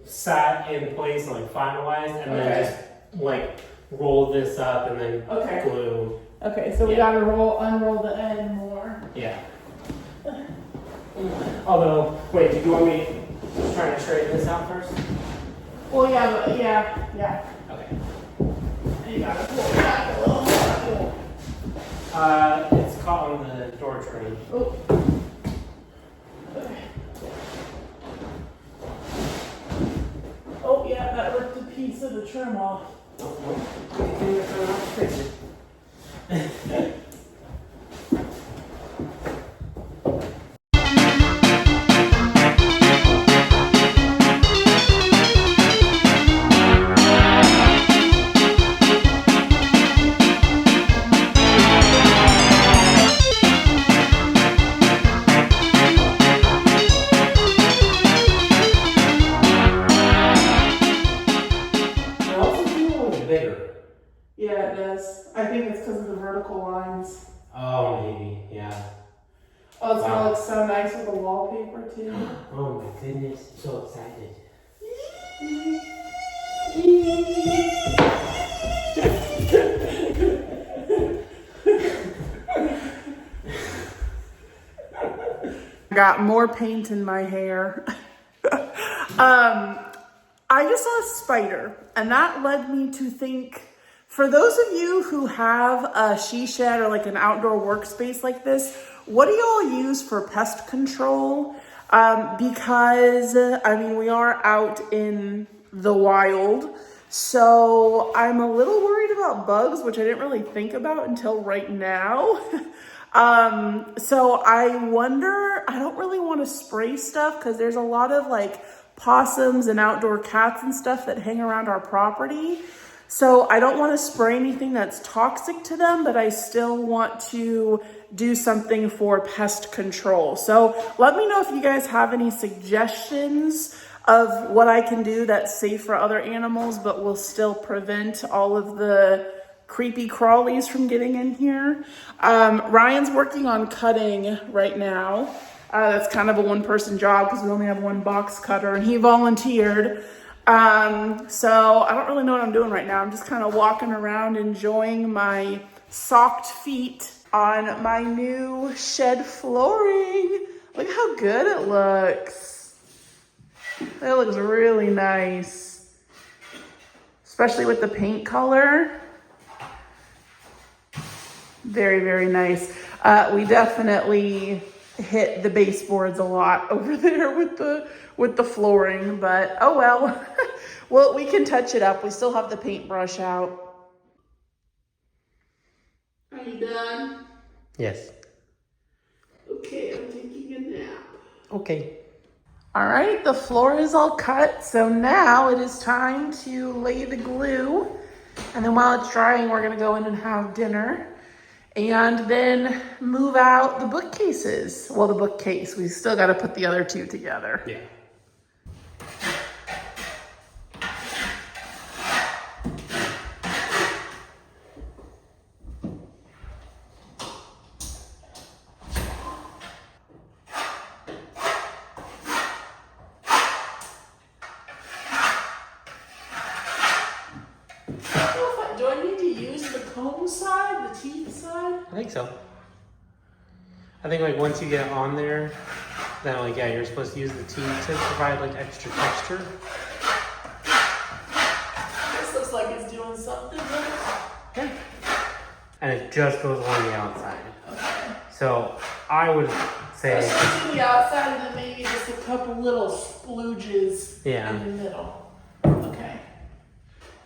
S2: sat in place and like finalized, and then
S1: Okay.
S2: just like roll this up and then
S1: Okay.
S2: glue.
S1: Okay, so we
S2: Yeah.
S1: gotta unroll the end more.
S2: Yeah. Although, wait, did you want me to try to straighten this out first?
S1: Well, yeah, but yeah.
S2: Okay.
S1: And you gotta pull it back a little more.
S2: It's caught on the door trim.
S1: Oh. Okay. Oh, yeah, that ripped a piece of the trim off.
S2: It also feels a little bigger.
S1: Yeah, it does. I think it's because of the vertical lines.
S2: Oh, maybe, yeah.
S1: Oh, it's
S2: Wow.
S1: gonna look so nice with the wallpaper too.
S2: Oh my goodness, I'm so excited.
S1: Got more paint in my hair. I just saw a spider, and that led me to think, for those of you who have a she shed or like an outdoor workspace like this, what do y'all use for pest control? Because, I mean, we are out in the wild, so I'm a little worried about bugs, which I didn't really think about until right now. So I wonder, I don't really want to spray stuff because there's a lot of like possums and outdoor cats and stuff that hang around our property. So I don't want to spray anything that's toxic to them, but I still want to do something for pest control. So let me know if you guys have any suggestions of what I can do that's safe for other animals, but will still prevent all of the creepy crawlies from getting in here. Ryan's working on cutting right now. That's kind of a one-person job because we only have one box cutter, and he volunteered. So I don't really know what I'm doing right now. I'm just kind of walking around enjoying my socked feet on my new shed flooring. Look how good it looks. It looks really nice, especially with the paint color. Very, very nice. We definitely hit the baseboards a lot over there with the flooring, but oh well. Well, we can touch it up. We still have the paintbrush out. Are you done?
S2: Yes.
S1: Okay, I'm taking a nap.
S2: Okay.
S1: All right, the floor is all cut, so now it is time to lay the glue. And then while it's drying, we're gonna go in and have dinner. And then move out the bookcases. Well, the bookcase. We still got to put the other two together.
S2: Yeah.
S1: Do I need to use the comb side, the teeth side?
S2: I think so. I think like once you get on there, then like yeah, you're supposed to use the teeth to provide like extra texture.
S1: This looks like it's doing something.
S2: Yeah. And it just goes along the outside.
S1: Okay.
S2: So I would say
S1: Let's do the outside and then maybe just a couple little splooges
S2: Yeah.
S1: in the middle. Okay.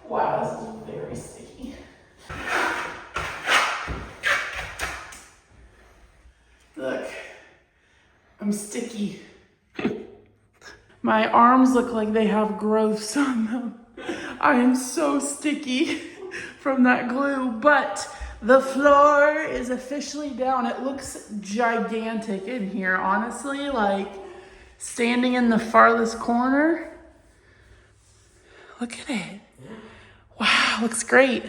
S1: Wow, this is very sticky. sticky. My arms look like they have growths on them. I am so sticky from that glue, but the floor is officially down. It looks gigantic in here, honestly, like standing in the farthest corner. Look at it. Wow, looks great.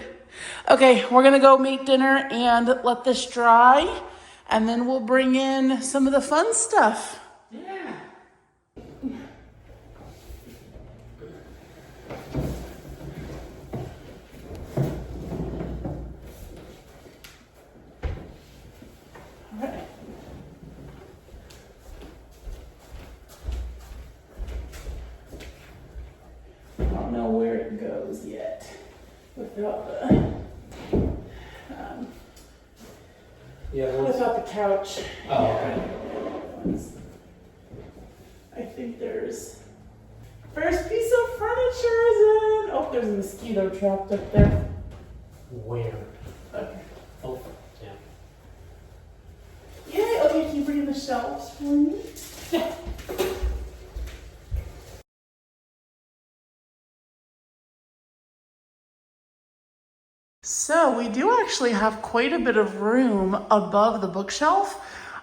S1: Okay, we're gonna go make dinner and let this dry, and then we'll bring in some of the fun stuff.
S2: Yeah.
S1: All right. I don't know where it goes yet without the
S2: Yeah.
S1: without the couch.
S2: Oh, okay.
S1: I think there's first piece of furniture is in. Oh, there's a mosquito trapped up there.
S2: Where?
S1: Okay.
S2: Oh, yeah.
S1: Yay, okay, can you bring in the shelves for me?
S2: Yeah.
S1: So we do actually have quite a bit of room above the bookshelf.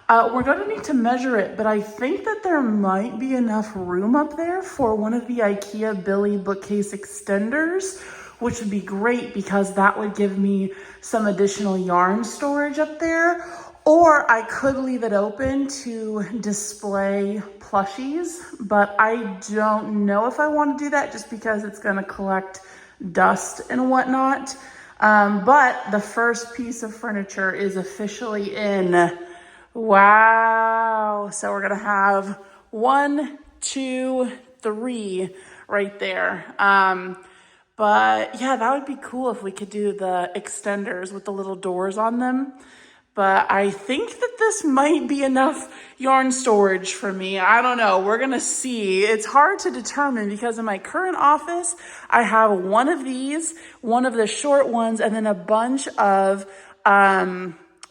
S1: We're gonna need to measure it, but I think that there might be enough room up there for one of the IKEA Billy bookcase extenders, which would be great because that would give me some additional yarn storage up there. Or I could leave it open to display plushies, but I don't know if I want to do that just because it's gonna collect dust and whatnot. But the first piece of furniture is officially in. Wow. So we're going to have 1, 2, 3 right there. But yeah, that would be cool if we could do the extenders with the little doors on them. But I think that this might be enough yarn storage for me. I don't know. We're going to see. It's hard to determine because in my current office, I have one of these, one of the short ones, and then a bunch of, I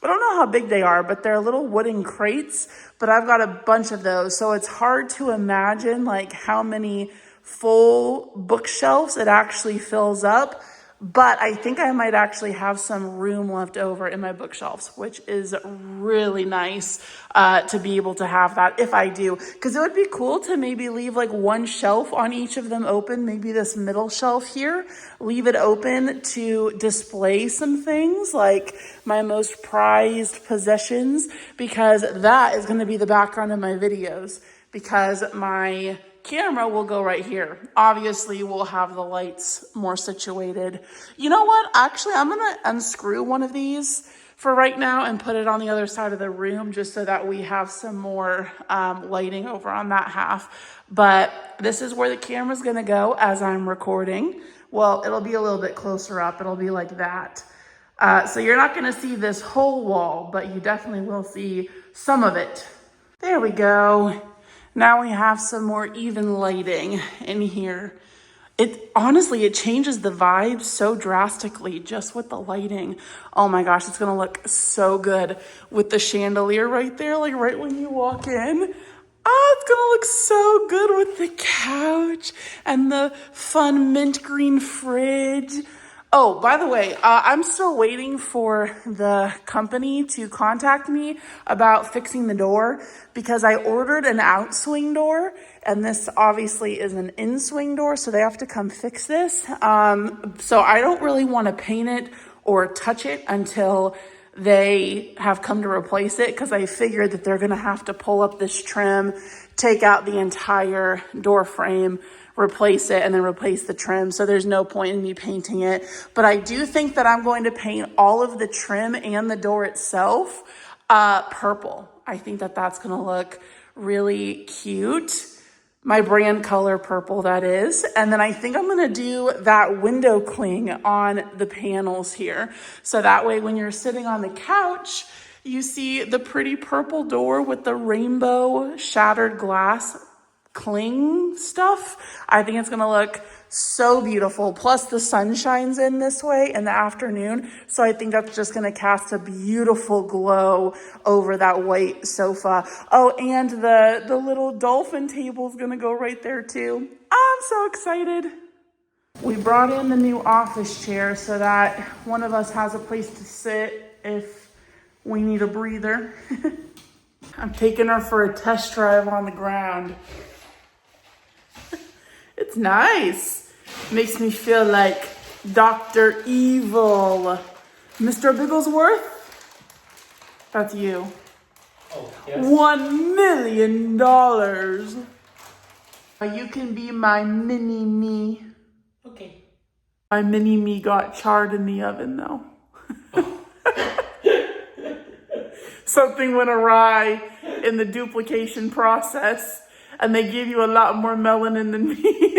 S1: don't know how big they are, but they're little wooden crates, but I've got a bunch of those. So it's hard to imagine like how many full bookshelves it actually fills up. But I think I might actually have some room left over in my bookshelves, which is really nice to be able to have that if I do. Because it would be cool to maybe leave like one shelf on each of them open, maybe this middle shelf here, leave it open to display some things like my most prized possessions, because that is going to be the background of my videos, because my camera will go right here. Obviously, we'll have the lights more situated. You know what? Actually, I'm gonna unscrew one of these for right now and put it on the other side of the room just so that we have some more lighting over on that half. But this is where the camera's gonna go as I'm recording. Well, it'll be a little bit closer up. It'll be like that. So you're not gonna see this whole wall, but you definitely will see some of it. There we go. Now we have some more even lighting in here. Honestly, it changes the vibe so drastically just with the lighting. Oh my gosh, it's gonna look so good with the chandelier right there, like right when you walk in. Oh, it's gonna look so good with the couch and the fun mint green fridge. Oh, by the way, I'm still waiting for the company to contact me about fixing the door because I ordered an outswing door and this obviously is an in-swing door, so they have to come fix this. So I don't really want to paint it or touch it until they have come to replace it, because I figured that they're going to have to pull up this trim, take out the entire door frame, replace it, and then replace the trim. So there's no point in me painting it. But I do think that I'm going to paint all of the trim and the door itself purple. I think that that's going to look really cute. My brand color purple, that is. And then I think I'm going to do that window cling on the panels here. So that way when you're sitting on the couch, you see the pretty purple door with the rainbow shattered glass cling stuff. I think it's going to look so beautiful. Plus the sun shines in this way in the afternoon. So I think that's just gonna cast a beautiful glow over that white sofa. Oh, and the little dolphin table is gonna go right there too. I'm so excited. We brought in the new office chair so that one of us has a place to sit if we need a breather. I'm taking her for a test drive on the ground. It's nice. Makes me feel like Dr. Evil. Mr. Bigglesworth? That's you.
S2: Oh, yes.
S1: $1 million. You can be my mini me.
S2: Okay.
S1: My mini me got charred in the oven though. Something went awry in the duplication process and they gave you a lot more melanin than me.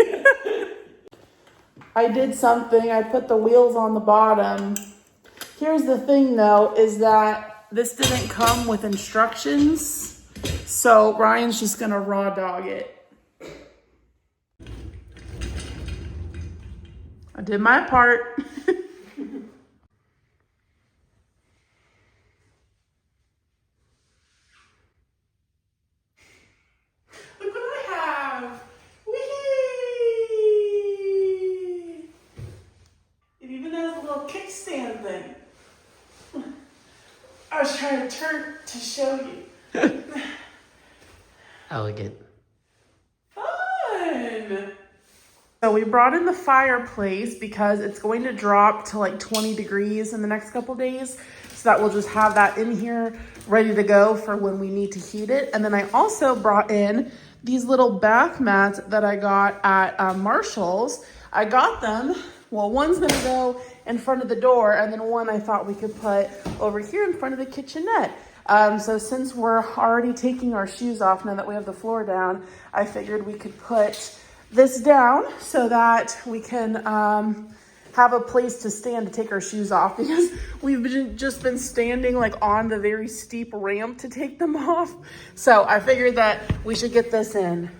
S1: I did something, I put the wheels on the bottom. Here's the thing though, is that this didn't come with instructions. So Ryan's just gonna raw dog it. I did my part. Look what I have. Whee! It even has a little kickstand thing. I was trying to turn to show you.
S2: Elegant.
S1: Fun! So we brought in the fireplace because it's going to drop to like 20 degrees in the next couple days. So that we'll just have that in here ready to go for when we need to heat it. And then I also brought in these little bath mats that I got at Marshall's. I got them. Well, one's gonna go in front of the door and then one I thought we could put over here in front of the kitchenette. So since we're already taking our shoes off now that we have the floor down, I figured we could put this down so that we can have a place to stand to take our shoes off because we've just been standing like on the very steep ramp to take them off. So I figured that we should get this in.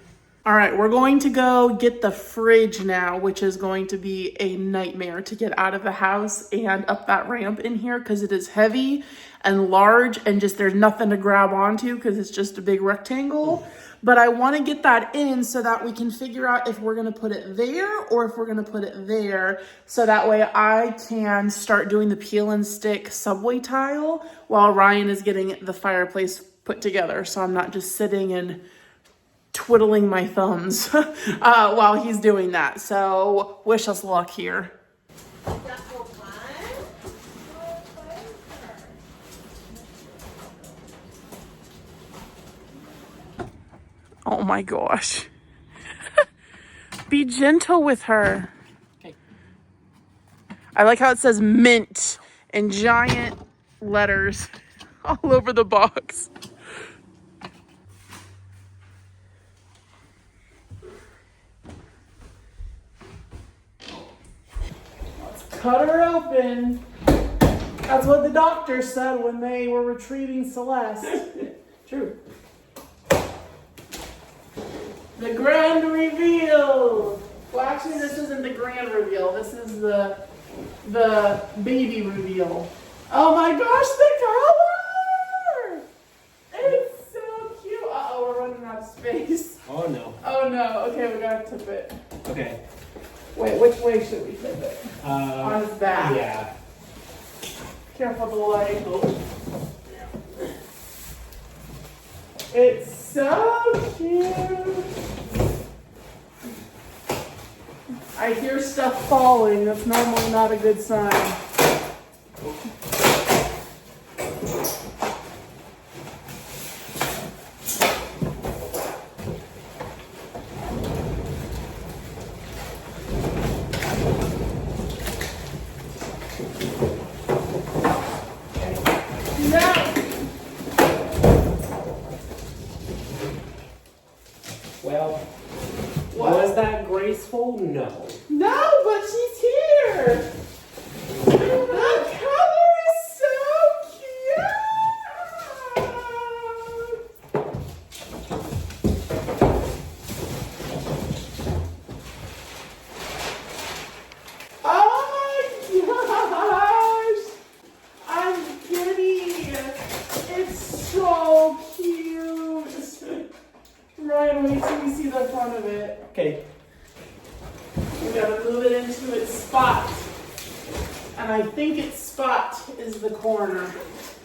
S1: All right, we're going to go get the fridge now, which is going to be a nightmare to get out of the house and up that ramp in here because it is heavy and large and just there's nothing to grab onto because it's just a big rectangle. But I want to get that in so that we can figure out if we're going to put it there or if we're going to put it there. So that way I can start doing the peel and stick subway tile while Ryan is getting the fireplace put together. So I'm not just sitting and twiddling my thumbs while he's doing that. So wish us luck here. Oh my gosh. Be gentle with her.
S2: Okay.
S1: I like how it says mint in giant letters all over the box. Let's cut her open. That's what the doctor said when they were retrieving Celeste. True. The grand reveal. Well, actually, this isn't the grand reveal. This is the baby reveal. Oh my gosh, the color! It's so cute. Uh-oh, we're running out of space.
S2: Oh no.
S1: Oh no. Okay, we gotta tip it.
S2: Okay.
S1: Wait, which way should we tip it? On his back.
S2: Yeah.
S1: Careful the light. It's so cute. I hear stuff falling. That's normally not a good sign.
S2: Well,
S1: What?
S2: was that graceful? No.
S1: No, but she's here. The color is so cute. Okay. We gotta move it into its spot. And I think its spot is the corner.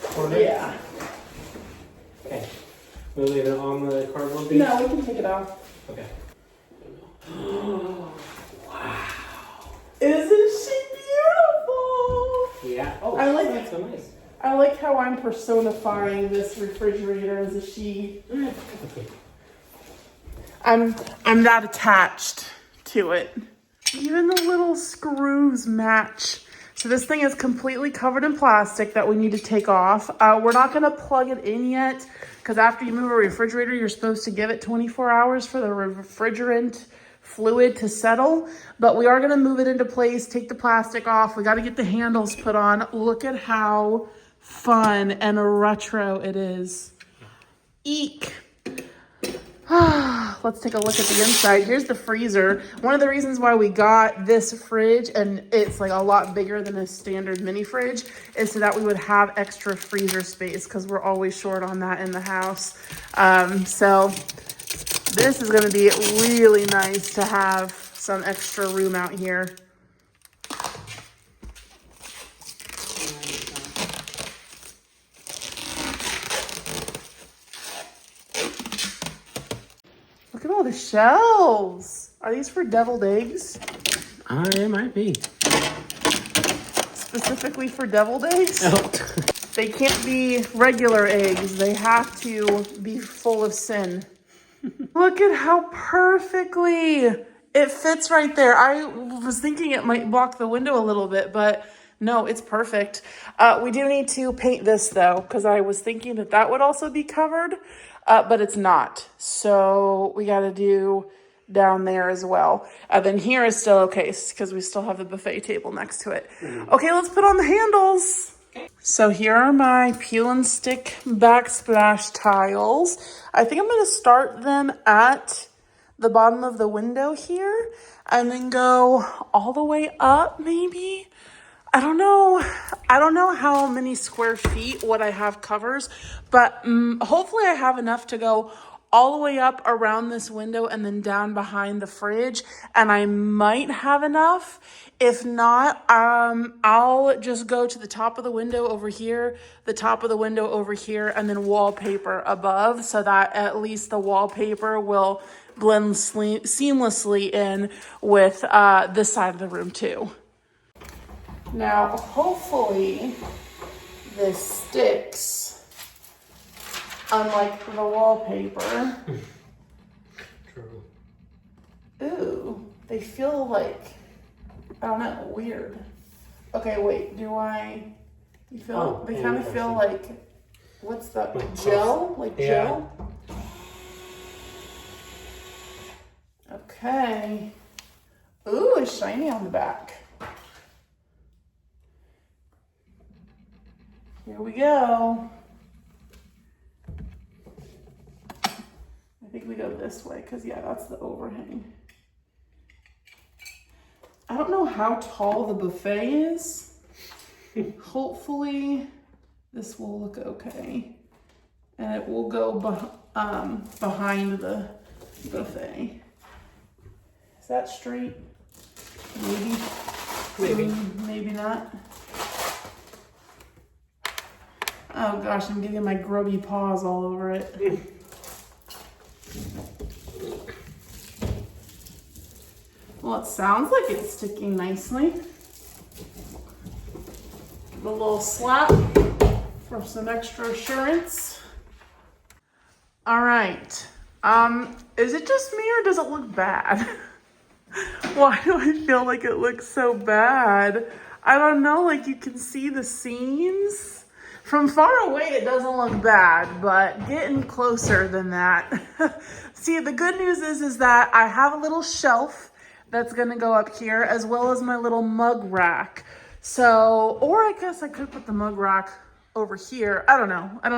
S2: Corner?
S1: Yeah.
S2: Okay. We'll leave it on the cardboard piece?
S1: No, we can take it off.
S2: Okay.
S1: Wow. Isn't she beautiful?
S2: Yeah. Oh,
S1: I like
S2: that's so nice.
S1: I like how I'm personifying this refrigerator as a she.
S2: Okay.
S1: I'm that attached to it. Even the little screws match. So this thing is completely covered in plastic that we need to take off. We're not gonna plug it in yet because after you move a refrigerator, you're supposed to give it 24 hours for the refrigerant fluid to settle. But we are gonna move it into place, take the plastic off. We gotta get the handles put on. Look at how fun and retro it is. Eek. Let's take a look at the inside. Here's the freezer. One of the reasons why we got this fridge, and it's like a lot bigger than a standard mini fridge, is so that we would have extra freezer space because we're always short on that in the house. So this is gonna be really nice to have some extra room out here. Look at all the shelves. Are these for deviled eggs?
S2: It might be.
S1: Specifically for deviled eggs?
S2: Oh.
S1: They can't be regular eggs. They have to be full of sin. Look at how perfectly it fits right there. I was thinking it might block the window a little bit, but no, it's perfect. We do need to paint this though, because I was thinking that that would also be covered, but it's not. So we got to do down there as well. Then here is still okay because we still have the buffet table next to it. Okay, let's put on the handles. So here are my peel and stick backsplash tiles. I think I'm going to start them at the bottom of the window here and then go all the way up maybe. I don't know how many square feet what I have covers, but hopefully I have enough to go all the way up around this window and then down behind the fridge, and I might have enough. If not, I'll just go to the top of the window over here, the top of the window over here, and then wallpaper above so that at least the wallpaper will blend seamlessly in with this side of the room too. Now, hopefully this sticks, unlike the wallpaper.
S2: True.
S1: Ooh, they feel like, I don't know, weird. Okay, wait, you feel, they kind of feel like, what's that, gel? Like gel? Okay. Ooh, it's shiny on the back. Here we go. I think we go this way because, yeah, that's the overhang. I don't know how tall the buffet is. Hopefully this will look okay. And it will go behind the buffet. Is that straight? Maybe.
S2: Maybe.
S1: Maybe not. Oh gosh, I'm getting my grubby paws all over it. Well, it sounds like it's sticking nicely. Give a little slap for some extra assurance. All right. Is it just me or does it look bad? Why do I feel like it looks so bad? I don't know, like you can see the seams. From far away, it doesn't look bad, but getting closer than that. See, the good news is that I have a little shelf that's gonna go up here, as well as my little mug rack. So, or I guess I could put the mug rack over here. I don't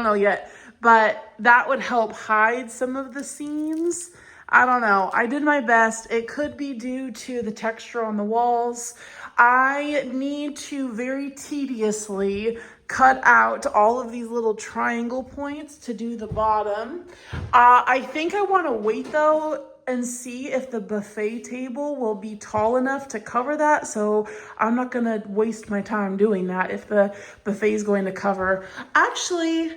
S1: know yet, but that would help hide some of the seams. I don't know. I did my best. It could be due to the texture on the walls. I need to very tediously cut out all of these little triangle points to do the bottom. I think I want to wait though and see if the buffet table will be tall enough to cover that. So I'm not gonna waste my time doing that if the buffet is going to cover. Actually,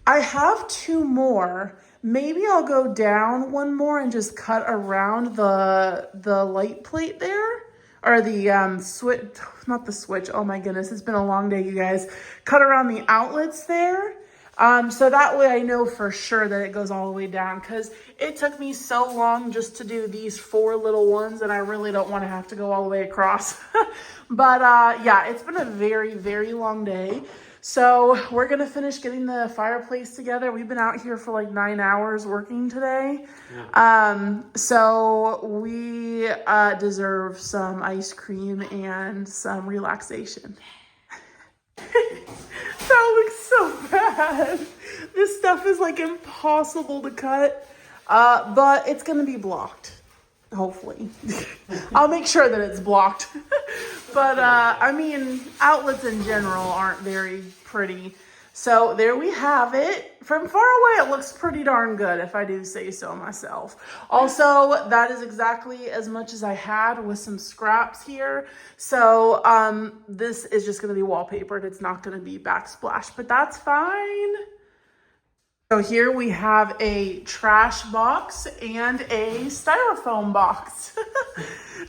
S1: I have 2 more. Maybe I'll go down 1 more and just cut around the light plate there. Or the switch, not the switch, oh my goodness, it's been a long day, you guys. Cut around the outlets there. So that way I know for sure that it goes all the way down, because it took me so long just to do these 4 little ones, and I really don't want to have to go all the way across. But yeah, it's been a very, very long day. So we're gonna finish getting the fireplace together. We've been out here for like 9 hours working today. So we deserve some ice cream and some relaxation. That looks so bad. This stuff is like impossible to cut, but it's gonna be blocked. Hopefully. I'll make sure that it's blocked. But I mean, outlets in general aren't very pretty. So there we have it. From far away, it looks pretty darn good, if I do say so myself. Also, that is exactly as much as I had with some scraps here. So this is just gonna be wallpapered. It's not gonna be backsplash, but that's fine. So here we have a trash box and a styrofoam box.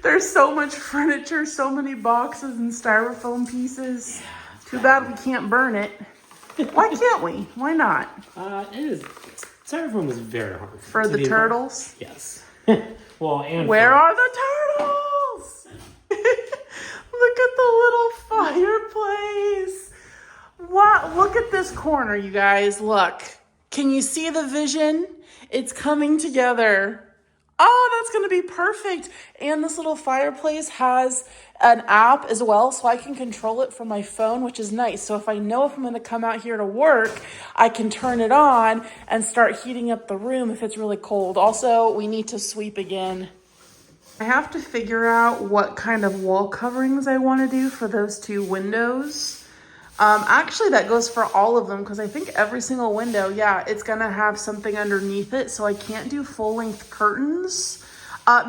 S1: There's so much furniture, so many boxes and styrofoam pieces. Too bad we can't burn it. Why can't we? Why not?
S2: It is. Styrofoam is very hard.
S1: For the turtles?
S2: Yes. Well, and
S1: where are the turtles? Look at the little fireplace. Wow, look at this corner, you guys. Look. Can you see the vision? It's coming together. Oh, that's gonna be perfect. And this little fireplace has an app as well, so I can control it from my phone, which is nice. So if I know if I'm gonna come out here to work, I can turn it on and start heating up the room if it's really cold. Also, we need to sweep again. I have to figure out what kind of wall coverings I wanna do for those 2 windows. Actually, that goes for all of them, because I think every single window, yeah, it's gonna have something underneath it, so I can't do full-length curtains.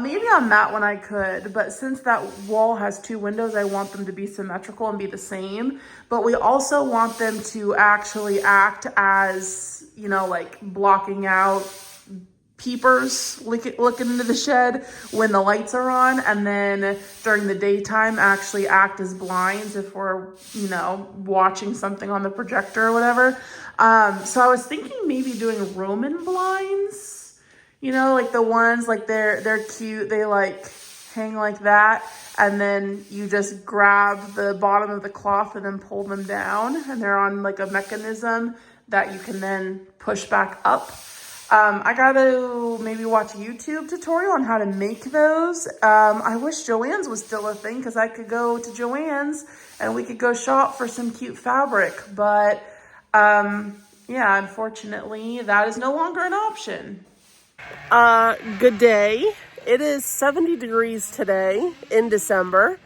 S1: Maybe on that one I could, but since that wall has 2 windows, I want them to be symmetrical and be the same. But we also want them to actually act as, you know, like blocking out peepers looking into the shed when the lights are on, and then during the daytime actually act as blinds if we're, you know, watching something on the projector or whatever. So I was thinking maybe doing Roman blinds, you know, like the ones like they're cute, they like hang like that, and then you just grab the bottom of the cloth and then pull them down, and they're on like a mechanism that you can then push back up. I gotta maybe watch a YouTube tutorial on how to make those. I wish Joann's was still a thing, because I could go to Joann's and we could go shop for some cute fabric. But yeah, unfortunately, that is no longer an option. Good day. It is 70 degrees today in December.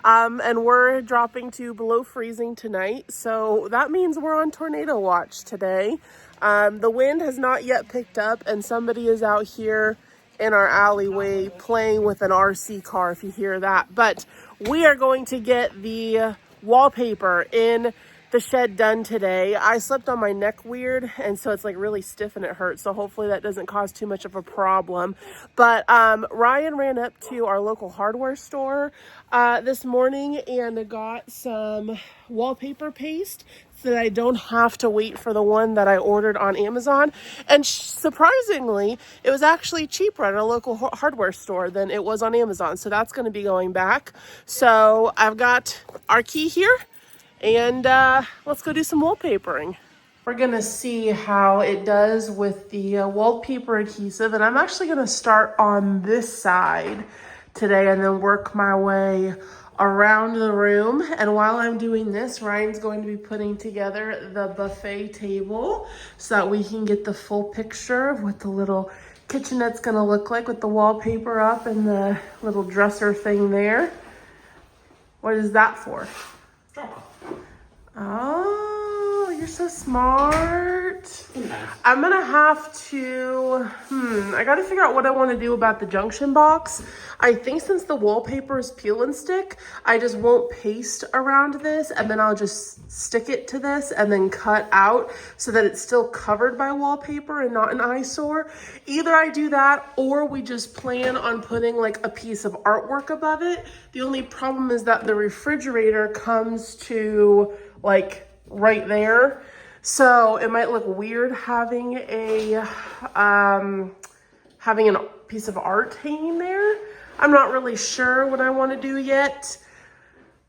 S1: And we're dropping to below freezing tonight. So that means we're on tornado watch today. The wind has not yet picked up, and somebody is out here in our alleyway playing with an RC car, if you hear that. But we are going to get the wallpaper in the shed done today. I slept on my neck weird, and so it's like really stiff and it hurts. So hopefully that doesn't cause too much of a problem. But Ryan ran up to our local hardware store this morning and got some wallpaper paste so that I don't have to wait for the one that I ordered on Amazon. And surprisingly, it was actually cheaper at a local hardware store than it was on Amazon. So that's going to be going back. So I've got our key here. And let's go do some wallpapering. We're gonna see how it does with the wallpaper adhesive, and I'm actually gonna start on this side today and then work my way around the room. And while I'm doing this, Ryan's going to be putting together the buffet table so that we can get the full picture of what the little kitchenette's gonna look like with the wallpaper up and the little dresser thing there. What is that for? Oh, you're so smart.
S2: Nice.
S1: I'm gonna have to, I gotta figure out what I wanna do about the junction box. I think since the wallpaper is peel and stick, I just won't paste around this, and then I'll just stick it to this and then cut out so that it's still covered by wallpaper and not an eyesore. Either I do that or we just plan on putting like a piece of artwork above it. The only problem is that the refrigerator comes to like right there. So it might look weird having a piece of art hanging there. I'm not really sure what I want to do yet.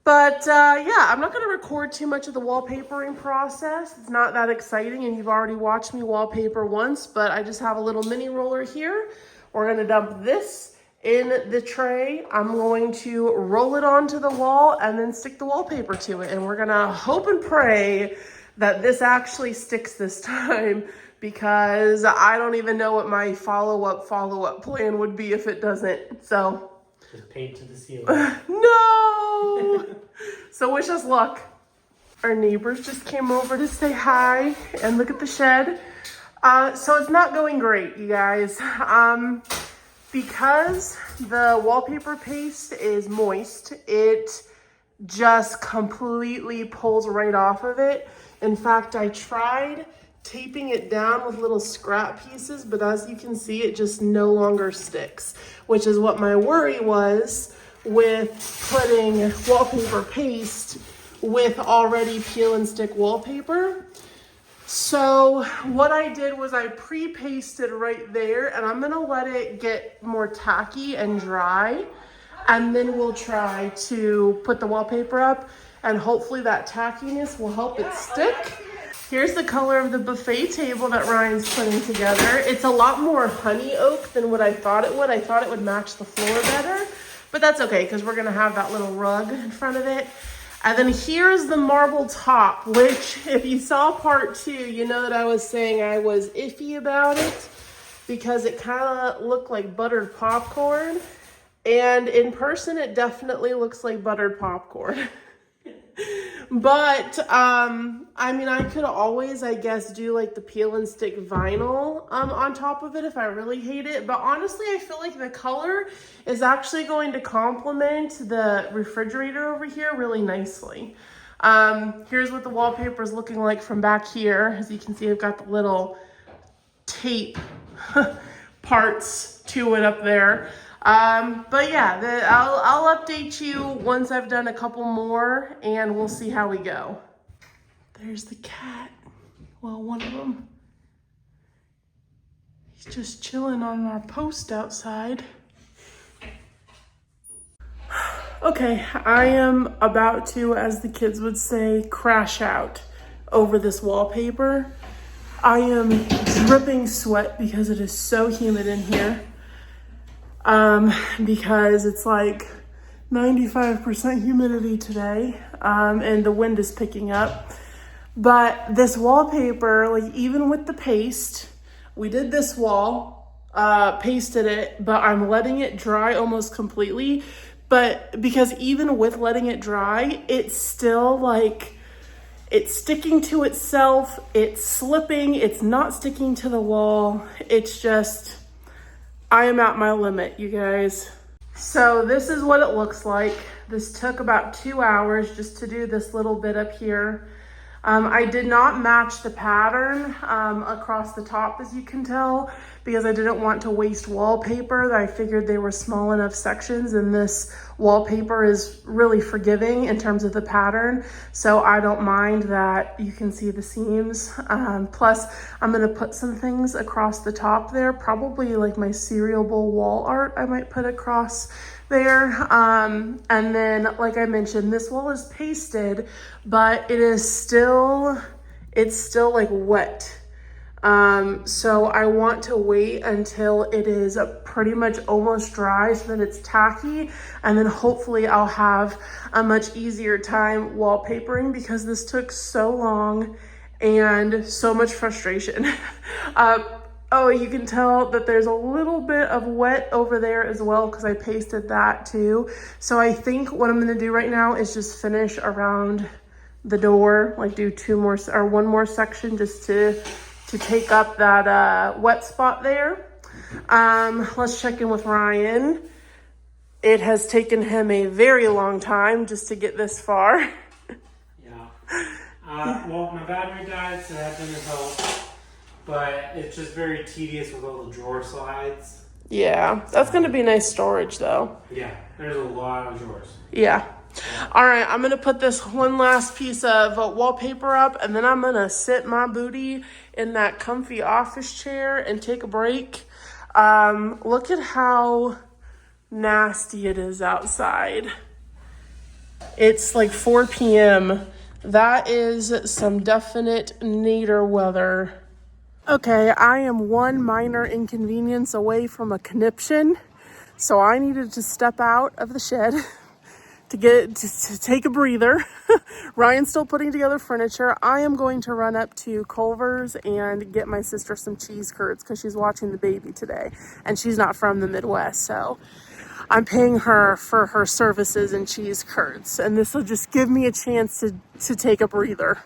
S1: But yeah, I'm not going to record too much of the wallpapering process. It's not that exciting, and you've already watched me wallpaper once, but I just have a little mini roller here. We're going to dump this in the tray. I'm going to roll it onto the wall and then stick the wallpaper to it. And we're going to hope and pray that this actually sticks this time, because I don't even know what my follow-up plan would be if it doesn't. So
S2: Just paint to the ceiling.
S1: no. So wish us luck. Our neighbors just came over to say hi and look at the shed. So it's not going great, you guys. Because the wallpaper paste is moist, it just completely pulls right off of it. In fact, I tried taping it down with little scrap pieces, but as you can see, it just no longer sticks, which is what my worry was with putting wallpaper paste with already peel and stick wallpaper. So what I did was I pre-pasted right there, and I'm gonna let it get more tacky and dry, and then we'll try to put the wallpaper up, and hopefully that tackiness will help it stick. Here's the color of the buffet table that Ryan's putting together. It's a lot more honey oak than what I thought it would. I thought it would match the floor better, but that's okay because we're gonna have that little rug in front of it. And then here's the marble top, which if you saw part 2, you know that I was saying I was iffy about it because it kind of looked like buttered popcorn. And in person, it definitely looks like buttered popcorn. But, I mean, I could always, I guess, do like the peel and stick vinyl on top of it if I really hate it. But honestly, I feel like the color is actually going to complement the refrigerator over here really nicely. Here's what the wallpaper is looking like from back here. As you can see, I've got the little tape parts to it up there. But yeah, I'll update you once I've done a couple more, and we'll see how we go. There's the cat. Well, one of them. He's just chilling on our post outside. Okay, I am about to, as the kids would say, crash out over this wallpaper. I am dripping sweat because it is so humid in here. Because it's like 95% humidity today, and the wind is picking up. But this wallpaper, like even with the paste, we did this wall, pasted it, but I'm letting it dry almost completely. But because even with letting it dry, it's still like, it's sticking to itself, it's slipping, it's not sticking to the wall. It's just, I am at my limit, you guys. So this is what it looks like. This took about 2 hours just to do this little bit up here. I did not match the pattern across the top, as you can tell, because I didn't want to waste wallpaper. I figured they were small enough sections, and this wallpaper is really forgiving in terms of the pattern. So I don't mind that you can see the seams. Plus, I'm gonna put some things across the top there, probably like my cereal bowl wall art I might put across there. And then, like I mentioned, this wall is pasted, but it's still like wet. So I want to wait until it is pretty much almost dry so that it's tacky, and then hopefully I'll have a much easier time wallpapering, because this took so long and so much frustration. Oh, you can tell that there's a little bit of wet over there as well because I pasted that too. So I think what I'm gonna do right now is just finish around the door, like do one more section just to take up that wet spot there. Let's check in with Ryan. It has taken him a very long time just to get this far.
S2: Yeah. Well, my battery died, so that didn't help. But it's just very tedious with all the drawer slides.
S1: Yeah, that's going to be nice storage though.
S2: Yeah, there's a lot of drawers.
S1: Yeah. All right, I'm going to put this one last piece of wallpaper up, and then I'm going to sit my booty in that comfy office chair and take a break. Look at how nasty it is outside. It's like 4 p.m. That is some definite nadir weather. Okay, I am one minor inconvenience away from a conniption, so I needed to step out of the shed to take a breather. Ryan's still putting together furniture. I am going to run up to Culver's and get my sister some cheese curds because she's watching the baby today, and she's not from the Midwest, so I'm paying her for her services in cheese curds, and this will just give me a chance to take a breather.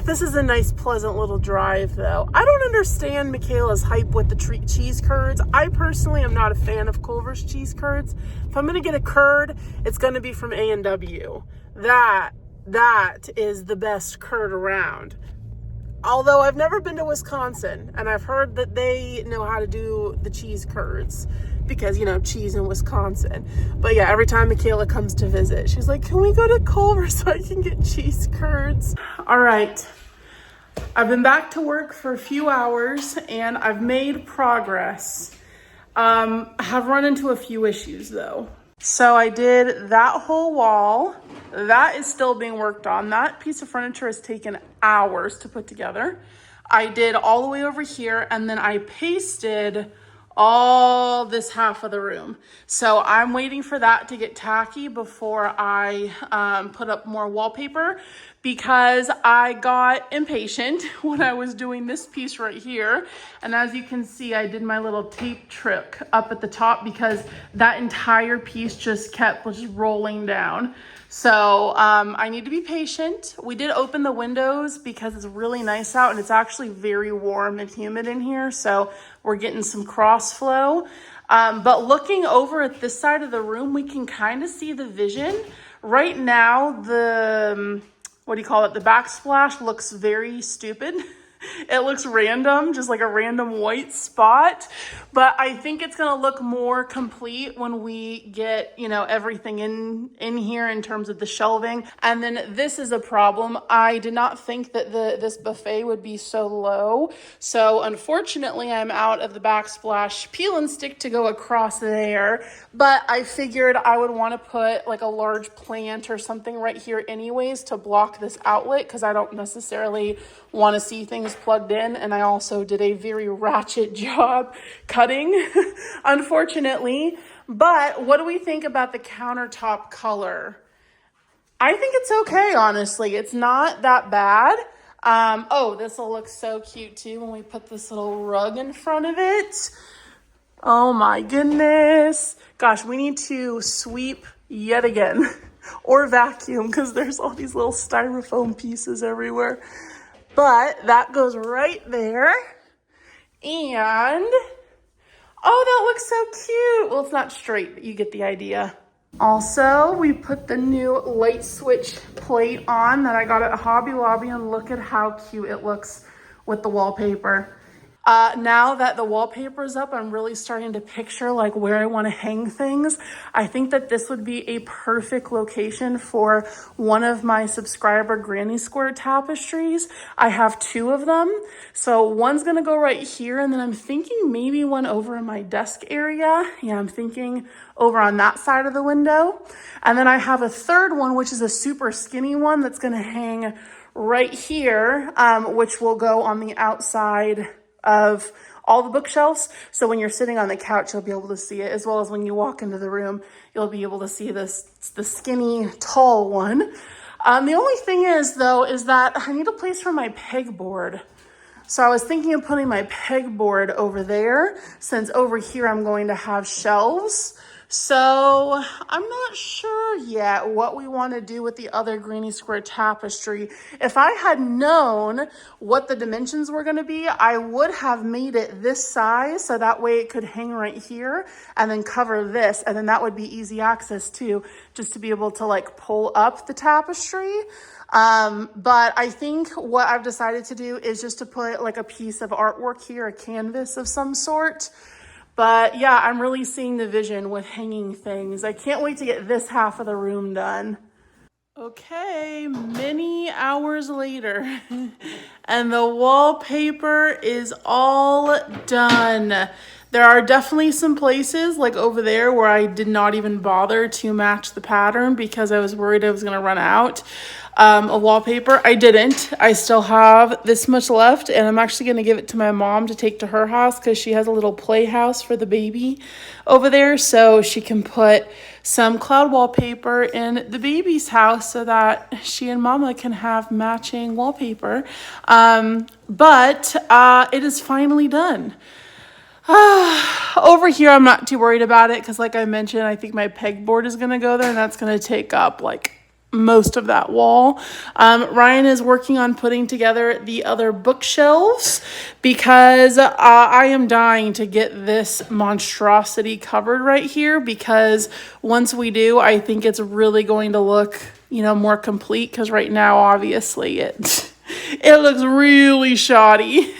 S1: This is a nice, pleasant little drive, though. I don't understand Michaela's hype with the cheese curds. I personally am not a fan of Culver's cheese curds. If I'm going to get a curd, it's going to be from A&W. That is the best curd around. Although I've never been to Wisconsin, and I've heard that they know how to do the cheese curds because, you know, cheese in Wisconsin. But yeah, every time Michaela comes to visit, she's like, can we go to Culver so I can get cheese curds? All right. I've been back to work for a few hours, and I've made progress. I have run into a few issues, though. So I did that whole wall. That is still being worked on. That piece of furniture has taken hours to put together. I did all the way over here, and then I pasted all this half of the room. So I'm waiting for that to get tacky before I put up more wallpaper, because I got impatient when I was doing this piece right here. And as you can see, I did my little tape trick up at the top because that entire piece just kept rolling down. So I need to be patient. We did open the windows because it's really nice out, and it's actually very warm and humid in here. So we're getting some cross flow. But looking over at this side of the room, we can kind of see the vision. Right now, the backsplash looks very stupid. It looks random, just like a random white spot. But I think it's gonna look more complete when we get, you know, everything in here in terms of the shelving. And then this is a problem. I did not think that this buffet would be so low. So unfortunately, I'm out of the backsplash peel and stick to go across there. But I figured I would want to put like a large plant or something right here anyways to block this outlet, because I don't necessarily want to see things plugged in. And I also did a very ratchet job cutting, unfortunately. But what do we think about the countertop color? I think it's okay, honestly. It's not that bad. Oh, this will look so cute too when we put this little rug in front of it. Oh my goodness. Gosh, we need to sweep yet again or vacuum, because there's all these little styrofoam pieces everywhere. But that goes right there. And, oh, that looks so cute. Well, it's not straight, but you get the idea. Also, we put the new light switch plate on that I got at Hobby Lobby, and look at how cute it looks with the wallpaper. Now that the wallpaper is up, I'm really starting to picture like where I want to hang things. I think that this would be a perfect location for one of my subscriber granny square tapestries. I have 2 of them. So one's going to go right here, and then I'm thinking maybe one over in my desk area. Yeah, I'm thinking over on that side of the window. And then I have a third one, which is a super skinny one that's going to hang right here, which will go on the outside of all the bookshelves. So when you're sitting on the couch, you'll be able to see it, as well as when you walk into the room, you'll be able to see the skinny, tall one. The only thing is, though, is that I need a place for my pegboard. So I was thinking of putting my pegboard over there, since over here I'm going to have shelves. So I'm not sure yet what we want to do with the other granny square tapestry. If I had known what the dimensions were going to be, I would have made it this size so that way it could hang right here and then cover this, and then that would be easy access too, just to be able to like pull up the tapestry. But I think what I've decided to do is just to put like a piece of artwork here, a canvas of some sort. But yeah, I'm really seeing the vision with hanging things. I can't wait to get this half of the room done. Okay, many hours later, and the wallpaper is all done. There are definitely some places like over there where I did not even bother to match the pattern because I was worried I was gonna run out of wallpaper. I didn't. I still have this much left, and I'm actually gonna give it to my mom to take to her house because she has a little playhouse for the baby over there, so she can put some cloud wallpaper in the baby's house so that she and mama can have matching wallpaper. But it is finally done. Over here, I'm not too worried about it because like I mentioned, I think my pegboard is going to go there and that's going to take up like most of that wall. Ryan is working on putting together the other bookshelves because I am dying to get this monstrosity covered right here, because once we do, I think it's really going to look, you know, more complete, because right now obviously it looks really shoddy,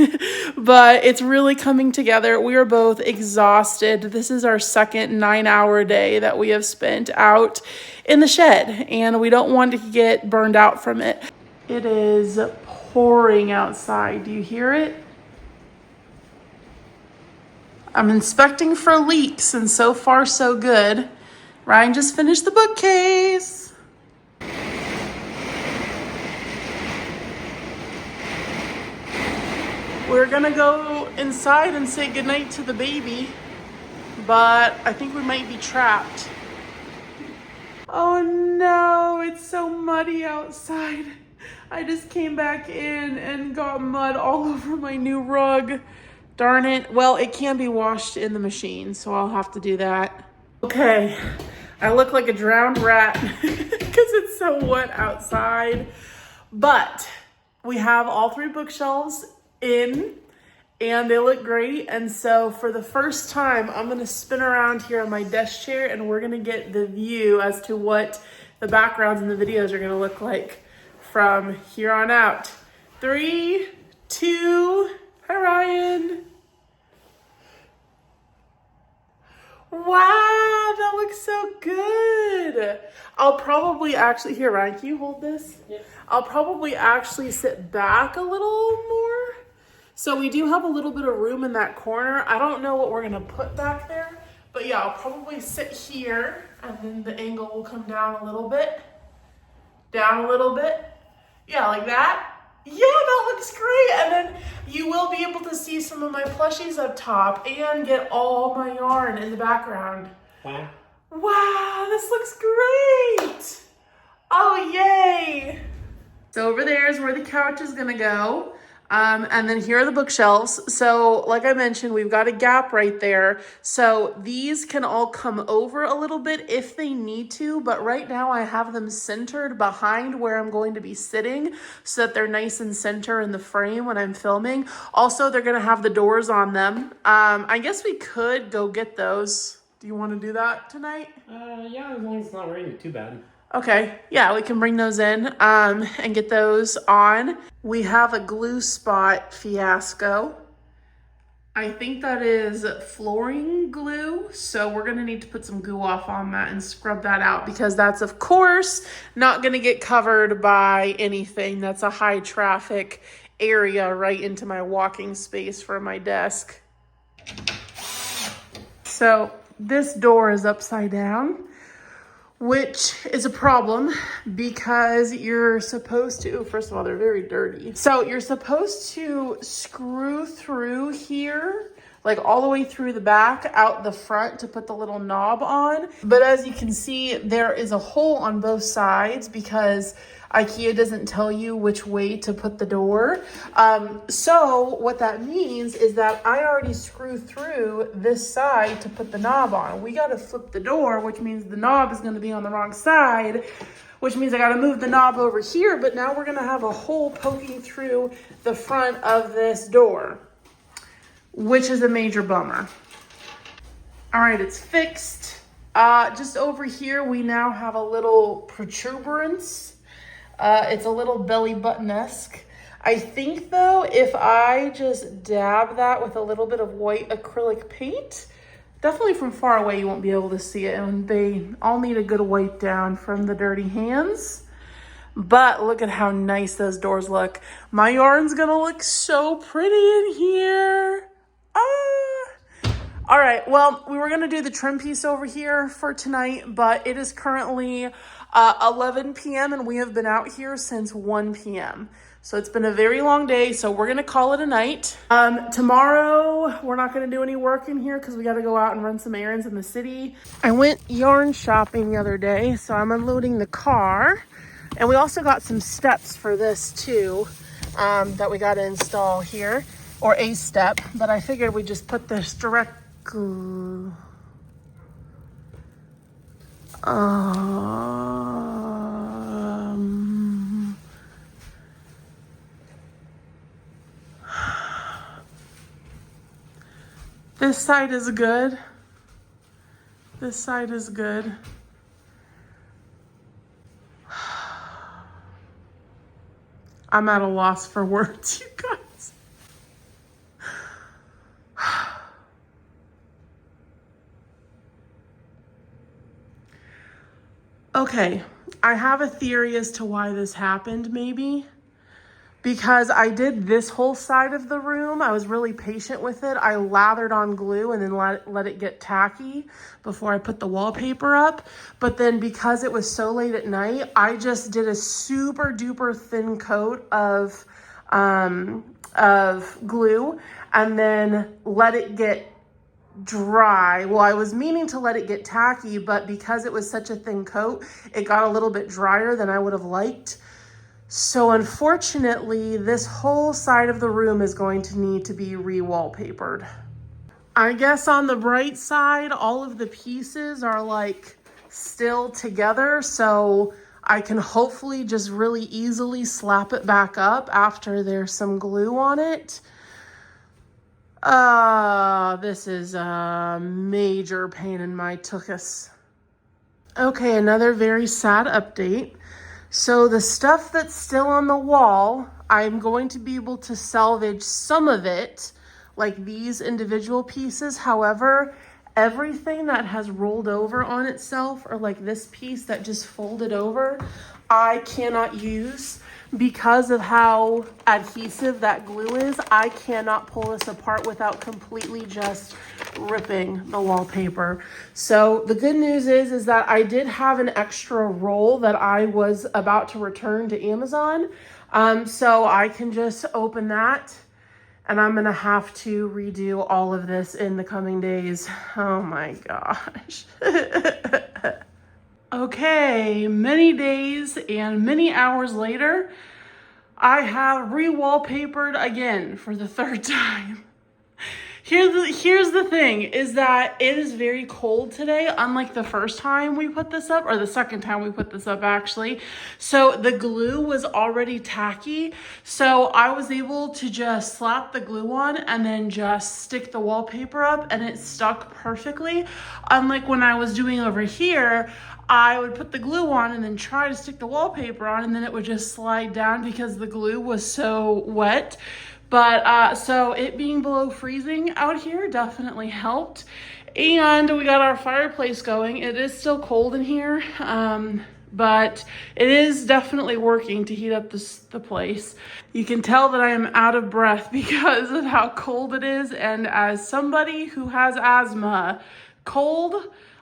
S1: but it's really coming together. We are both exhausted. This is our second 9-hour day that we have spent out in the shed, and we don't want to get burned out from it. It is pouring outside. Do you hear it? I'm inspecting for leaks, and so far so good. Ryan just finished the bookcase. We're gonna go inside and say goodnight to the baby, but I think we might be trapped. Oh no, it's so muddy outside. I just came back in and got mud all over my new rug. Darn it. Well, it can be washed in the machine, so I'll have to do that. Okay, I look like a drowned rat because it's so wet outside, but we have all 3 bookshelves in and they look great. And so for the first time, I'm gonna spin around here on my desk chair and we're gonna get the view as to what the backgrounds in the videos are gonna look like from here on out. 3, 2, hi Ryan. Wow, that looks so good. I'll probably actually, here Ryan, can you hold this? Yeah. I'll probably actually sit back a little more. So we do have a little bit of room in that corner. I don't know what we're gonna put back there, but yeah, I'll probably sit here and then the angle will come down a little bit. Down a little bit. Yeah, like that. Yeah, that looks great. And then you will be able to see some of my plushies up top and get all my yarn in the background.
S2: Wow.
S1: Wow, this looks great. Oh, yay. So over there is where the couch is gonna go. And then here are the bookshelves. So like I mentioned, we've got a gap right there. So these can all come over a little bit if they need to, but right now I have them centered behind where I'm going to be sitting so that they're nice and center in the frame when I'm filming. Also, they're gonna have the doors on them. I guess we could go get those. Do you want to do that tonight?
S2: Yeah, as long as it's not raining too bad.
S1: Okay, yeah, we can bring those in and get those on. We have a glue spot fiasco. I think that is flooring glue, so we're gonna need to put some goo off on that and scrub that out, because that's of course not gonna get covered by anything. That's a high traffic area right into my walking space for my desk. So this door is upside down, which is a problem because you're supposed to, first of all, they're very dirty. So you're supposed to screw through here like all the way through the back, out the front to put the little knob on. But as you can see, there is a hole on both sides because IKEA doesn't tell you which way to put the door. So what that means is that I already screwed through this side to put the knob on. We got to flip the door, which means the knob is going to be on the wrong side, which means I got to move the knob over here. But now we're going to have a hole poking through the front of this door, which is a major bummer. All right, it's fixed. Just over here, we now have a little protuberance. It's a little belly button-esque. I think though, if I just dab that with a little bit of white acrylic paint, definitely from far away you won't be able to see it, and they all need a good wipe down from the dirty hands. But look at how nice those doors look. My yarn's gonna look so pretty in here. All right, well, we were gonna do the trim piece over here for tonight, but it is currently 11 p.m. and we have been out here since 1 p.m. So it's been a very long day, so we're gonna call it a night. Tomorrow, we're not gonna do any work in here because we gotta go out and run some errands in the city. I went yarn shopping the other day, so I'm unloading the car. And we also got some steps for this too, that we gotta install here, or a step, but I figured we'd just put this direct this side is good. This side is good. I'm at a loss for words, you guys. Okay, I have a theory as to why this happened, maybe. Because I did this whole side of the room. I was really patient with it. I lathered on glue and then let it get tacky before I put the wallpaper up. But then because it was so late at night, I just did a super duper thin coat of glue and then let it get dry. Well, I was meaning to let it get tacky, but because it was such a thin coat, it got a little bit drier than I would have liked. So unfortunately, this whole side of the room is going to need to be re-wallpapered. I guess on the bright side, all of the pieces are like still together, so I can hopefully just really easily slap it back up after there's some glue on it. This is a major pain in my tuchus. Okay, another very sad update. So the stuff that's still on the wall, I'm going to be able to salvage some of it, like these individual pieces. However, everything that has rolled over on itself, or like this piece that just folded over, I cannot use because of how adhesive that glue is. I cannot pull this apart without completely just ripping the wallpaper. So the good news is that I did have an extra roll that I was about to return to Amazon. So I can just open that, and I'm gonna have to redo all of this in the coming days. Oh my gosh. Okay, many days and many hours later, I have re-wallpapered again for the third time. Here's the thing, is that it is very cold today, unlike the first time we put this up, or the second time we put this up actually. So the glue was already tacky, so I was able to just slap the glue on and then just stick the wallpaper up, and it stuck perfectly. Unlike when I was doing over here, I would put the glue on and then try to stick the wallpaper on, and then it would just slide down because the glue was so wet. But so it being below freezing out here definitely helped. And we got our fireplace going. It is still cold in here, but it is definitely working to heat up the place. You can tell that I am out of breath because of how cold it is. And as somebody who has asthma, cold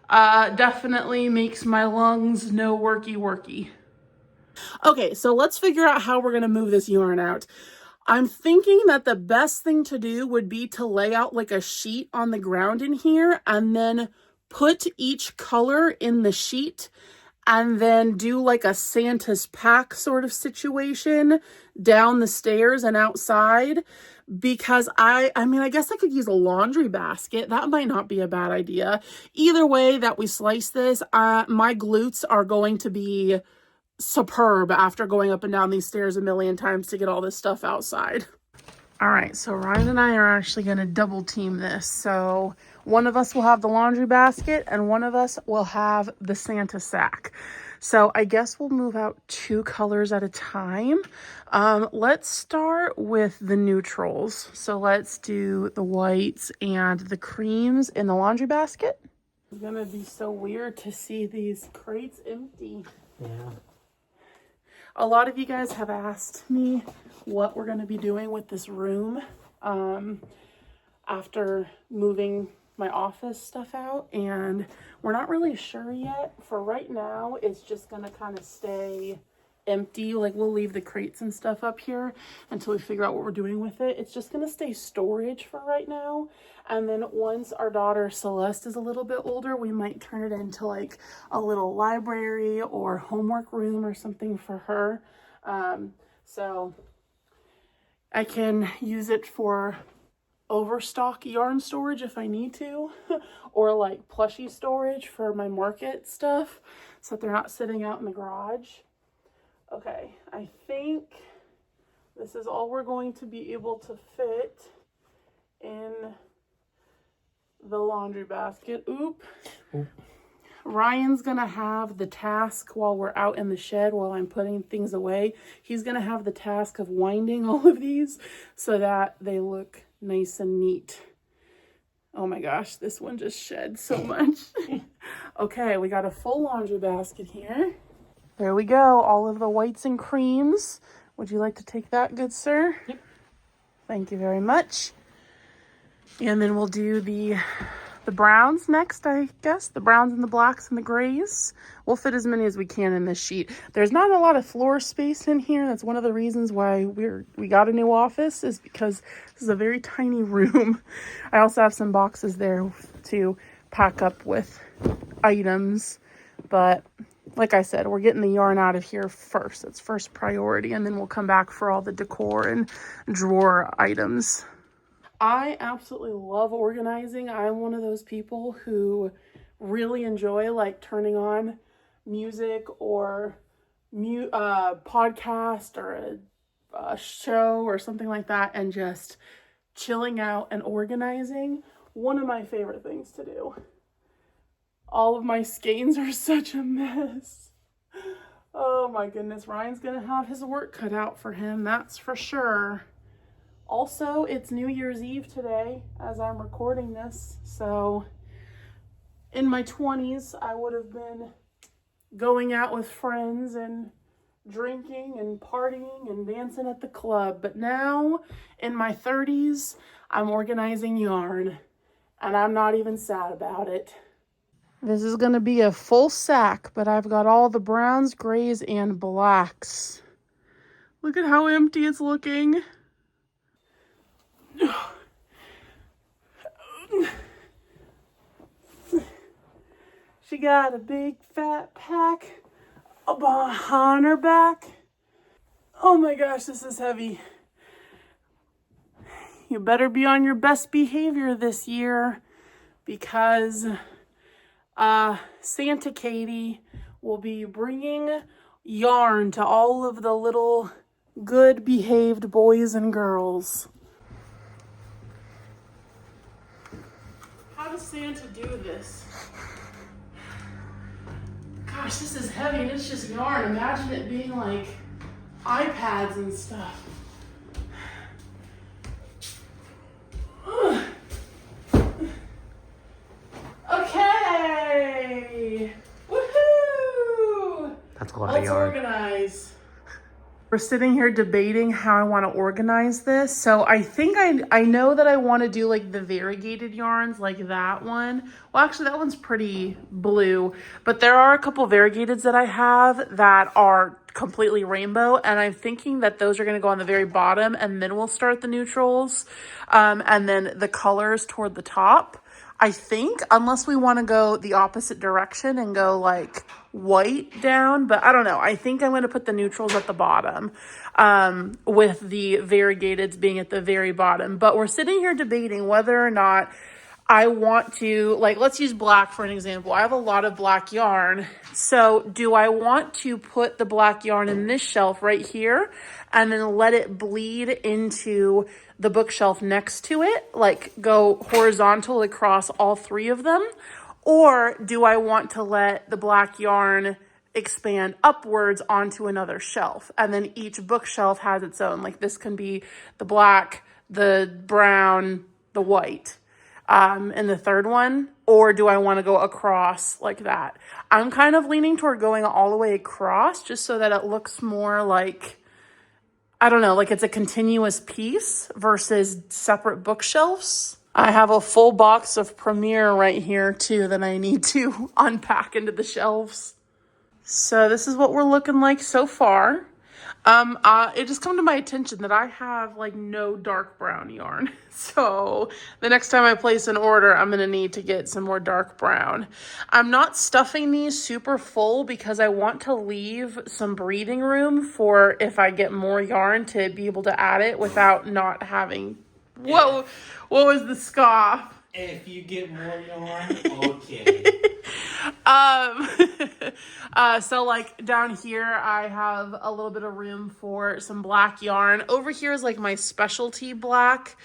S1: definitely makes my lungs no worky. Okay, so let's figure out how we're gonna move this yarn out. I'm thinking that the best thing to do would be to lay out like a sheet on the ground in here and then put each color in the sheet and then do like a Santa's pack sort of situation down the stairs and outside, because I mean, I guess I could use a laundry basket. That might not be a bad idea. Either way that we slice this, my glutes are going to be superb after going up and down these stairs a million times to get all this stuff outside. All right, so Ryan and I are actually going to double team this. So one of us will have the laundry basket and one of us will have the Santa sack. So I guess we'll move out 2 colors at a time. Let's start with the neutrals. So let's do the whites and the creams in the laundry basket. It's going to be so weird to see these crates empty.
S2: Yeah.
S1: A lot of you guys have asked me what we're going to be doing with this room after moving my office stuff out, and we're not really sure yet. For right now, it's just going to kind of stay empty. Like, we'll leave the crates and stuff up here until we figure out what we're doing with it. It's just going to stay storage for right now, and then once our daughter Celeste is a little bit older, we might turn it into like a little library or homework room or something for her. So I can use it for overstock yarn storage if I need to, or like plushie storage for my market stuff so that they're not sitting out in the garage. Okay, I think this is all we're going to be able to fit in the laundry basket. Oop. Ryan's gonna have the task while we're out in the shed, while I'm putting things away. He's gonna have the task of winding all of these so that they look nice and neat. Oh my gosh, this one just shed so much. Okay, we got a full laundry basket here. There we go, all of the whites and creams. Would you like to take that, good sir?
S2: Yep.
S1: Thank you very much. And then we'll do the browns next, I guess. The browns and the blacks and the grays. We'll fit as many as we can in this sheet. There's not a lot of floor space in here. That's one of the reasons why we got a new office, is because this is a very tiny room. I also have some boxes there to pack up with items. But like I said, we're getting the yarn out of here first. It's first priority. And then we'll come back for all the decor and drawer items. I absolutely love organizing. I'm one of those people who really enjoy like turning on music or podcast or a show or something like that and just chilling out and organizing. One of my favorite things to do. All of my skeins are such a mess. Oh my goodness, Ryan's gonna have his work cut out for him, that's for sure. Also, it's New Year's Eve today as I'm recording this, so in my 20s, I would have been going out with friends and drinking and partying and dancing at the club. But now, in my 30s, I'm organizing yarn, and I'm not even sad about it. This is going to be a full sack, but I've got all the browns, grays, and blacks. Look at how empty it's looking. She got a big fat pack behind her back. Oh my gosh, this is heavy. You better be on your best behavior this year, because Santa Katie will be bringing yarn to all of the little good behaved boys and girls. How does Santa do this? Gosh, this is heavy and it's just yarn. Imagine it being like iPads and stuff. Okay. Woohoo!
S2: That's a lot of yarn.
S1: Let's organize. We're sitting here debating how I want to organize this. So I think I know that I want to do like the variegated yarns, like that one. Well, actually that one's pretty blue, but there are a couple variegateds that I have that are completely rainbow, and I'm thinking that those are going to go on the very bottom, and then we'll start the neutrals, and then the colors toward the top. I think, unless we want to go the opposite direction and go like white down, but I don't know. I think I'm going to put the neutrals at the bottom, with the variegateds being at the very bottom. But we're sitting here debating whether or not I want to, like, let's use black for an example. I have a lot of black yarn. So do I want to put the black yarn in this shelf right here and then let it bleed into the bookshelf next to it, like go horizontal across all three of them? Or do I want to let the black yarn expand upwards onto another shelf? And then each bookshelf has its own, like this can be the black, the brown, the white. And the third one, or do I want to go across like that? I'm kind of leaning toward going all the way across just so that it looks more like, I don't know, like it's a continuous piece versus separate bookshelves. I have a full box of Premiere right here too that I need to unpack into the shelves. So this is what we're looking like so far. It just come to my attention that I have like no dark brown yarn. So the next time I place an order, I'm going to need to get some more dark brown. I'm not stuffing these super full because I want to leave some breathing room for if I get more yarn to be able to add it without not having, whoa, what was the scoff?
S2: If you get more yarn, okay.
S1: So like down here, I have a little bit of room for some black yarn. Over here is like my specialty black,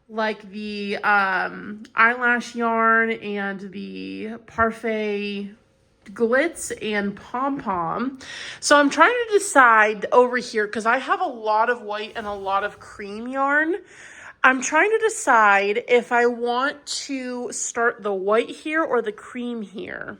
S1: like the eyelash yarn and the parfait glitz and pom-pom. So I'm trying to decide over here, because I have a lot of white and a lot of cream yarn. I'm trying to decide if I want to start the white here or the cream here.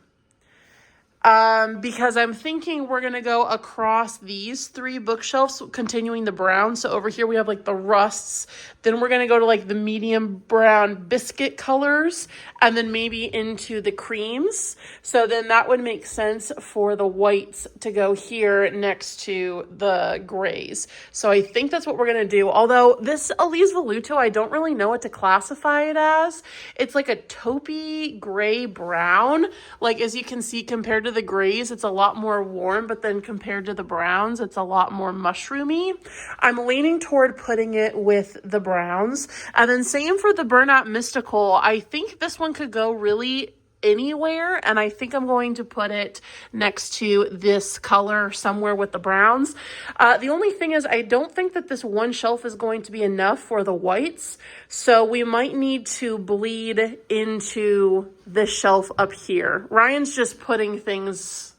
S1: Because I'm thinking we're going to go across these three bookshelves, continuing the brown. So over here we have like the rusts. Then we're going to go to like the medium brown biscuit colors and then maybe into the creams. So then that would make sense for the whites to go here next to the grays. So I think that's what we're going to do. Although this Elise Voluto, I don't really know what to classify it as. It's like a taupey gray brown. Like as you can see, compared to the grays, it's a lot more warm, but then compared to the browns, it's a lot more mushroomy. I'm leaning toward putting it with the browns. And then same for the Burnout Mystical. I think this one could go really anywhere, and I think I'm going to put it next to this color somewhere with the browns. The only thing is I don't think that this one shelf is going to be enough for the whites, so we might need to bleed into this shelf up here. Ryan's just putting things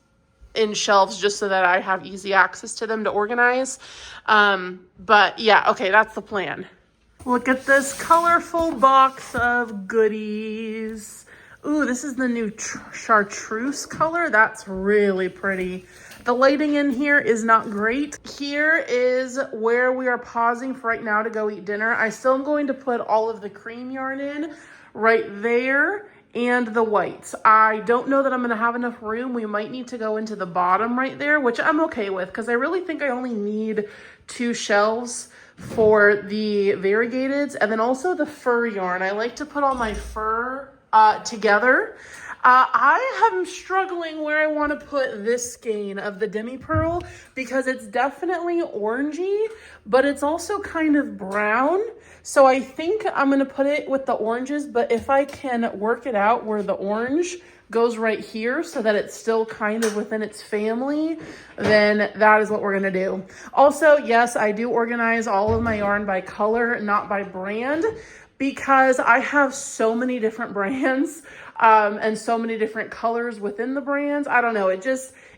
S1: in shelves just so that I have easy access to them to organize. But yeah, okay, that's the plan. Look at this colorful box of goodies. Ooh, this is the new chartreuse color. That's really pretty. The lighting in here is not great. Here is where we are pausing for right now to go eat dinner. I still am going to put all of the cream yarn in right there and the whites. I don't know that I'm gonna have enough room. We might need to go into the bottom right there, which I'm okay with because I really think I only need 2 shelves for the variegateds and then also the fur yarn. I like to put all my fur together. I am struggling where I want to put this skein of the demi pearl because it's definitely orangey, but it's also kind of brown. So I think I'm going to put it with the oranges, but if I can work it out where the orange goes right here so that it's still kind of within its family, then that is what we're going to do. Also, yes, I do organize all of my yarn by color, not by brand, because I have so many different brands and so many different colors within the brands. I don't know, it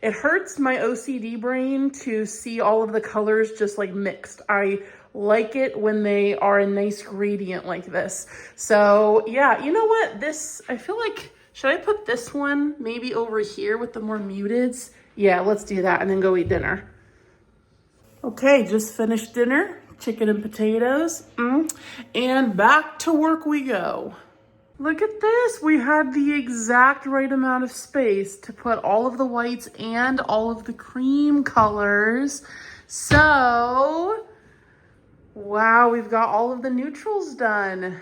S1: hurts my OCD brain to see all of the colors just like mixed. I like it when they are a nice gradient like this. So yeah, you know what? I feel like, should I put this one maybe over here with the more muteds? Yeah, let's do that and then go eat dinner. Okay, just finished dinner. Chicken and potatoes, and back to work we go. Look at this. We had the exact right amount of space to put all of the whites and all of the cream colors. So, wow, we've got all of the neutrals done.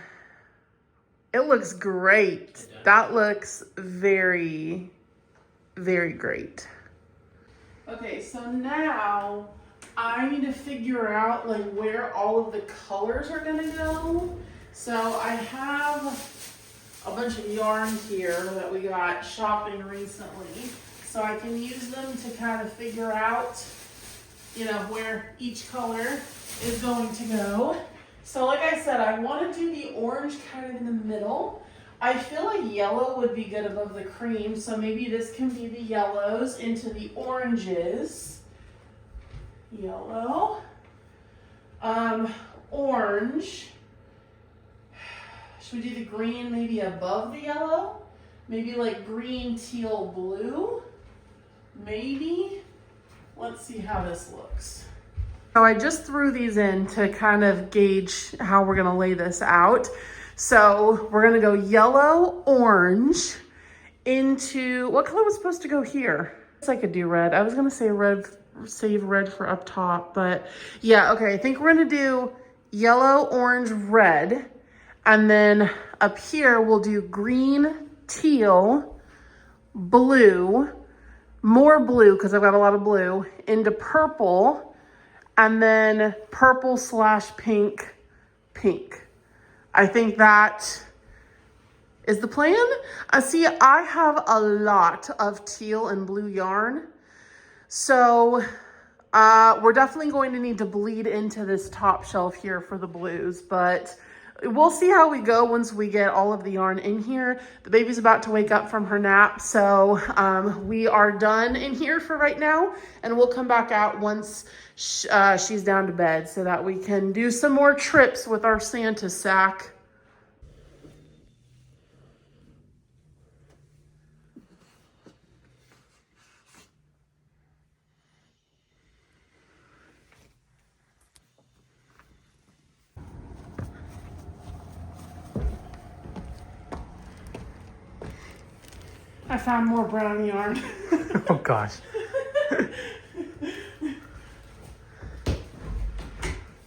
S1: It looks great. That looks very, very great. Okay, so now I need to figure out like where all of the colors are gonna go. So I have a bunch of yarn here that we got shopping recently. So I can use them to kind of figure out, you know, where each color is going to go. So like I said, I want to do the orange kind of in the middle. I feel like yellow would be good above the cream. So maybe this can be the yellows into the oranges. Yellow. Orange. Should we do the green maybe above the yellow? Maybe like green, teal, blue? Maybe. Let's see how this looks. So I just threw these in to kind of gauge how we're gonna lay this out. So we're gonna go yellow, orange into, what color was supposed to go here? I guess I could do red. I was gonna say red, save red for up top, but yeah, okay. I think we're gonna do yellow, orange, red. And then up here, we'll do green, teal, blue, more blue, because I've got a lot of blue, into purple, and then purple / pink, pink. I think that is the plan. See, I have a lot of teal and blue yarn. So we're definitely going to need to bleed into this top shelf here for the blues, but we'll see how we go once we get all of the yarn in here. The baby's about to wake up from her nap, so we are done in here for right now, and we'll come back out once she's down to bed so that we can do some more trips with our Santa sack. I found more brown yarn.
S2: Oh gosh.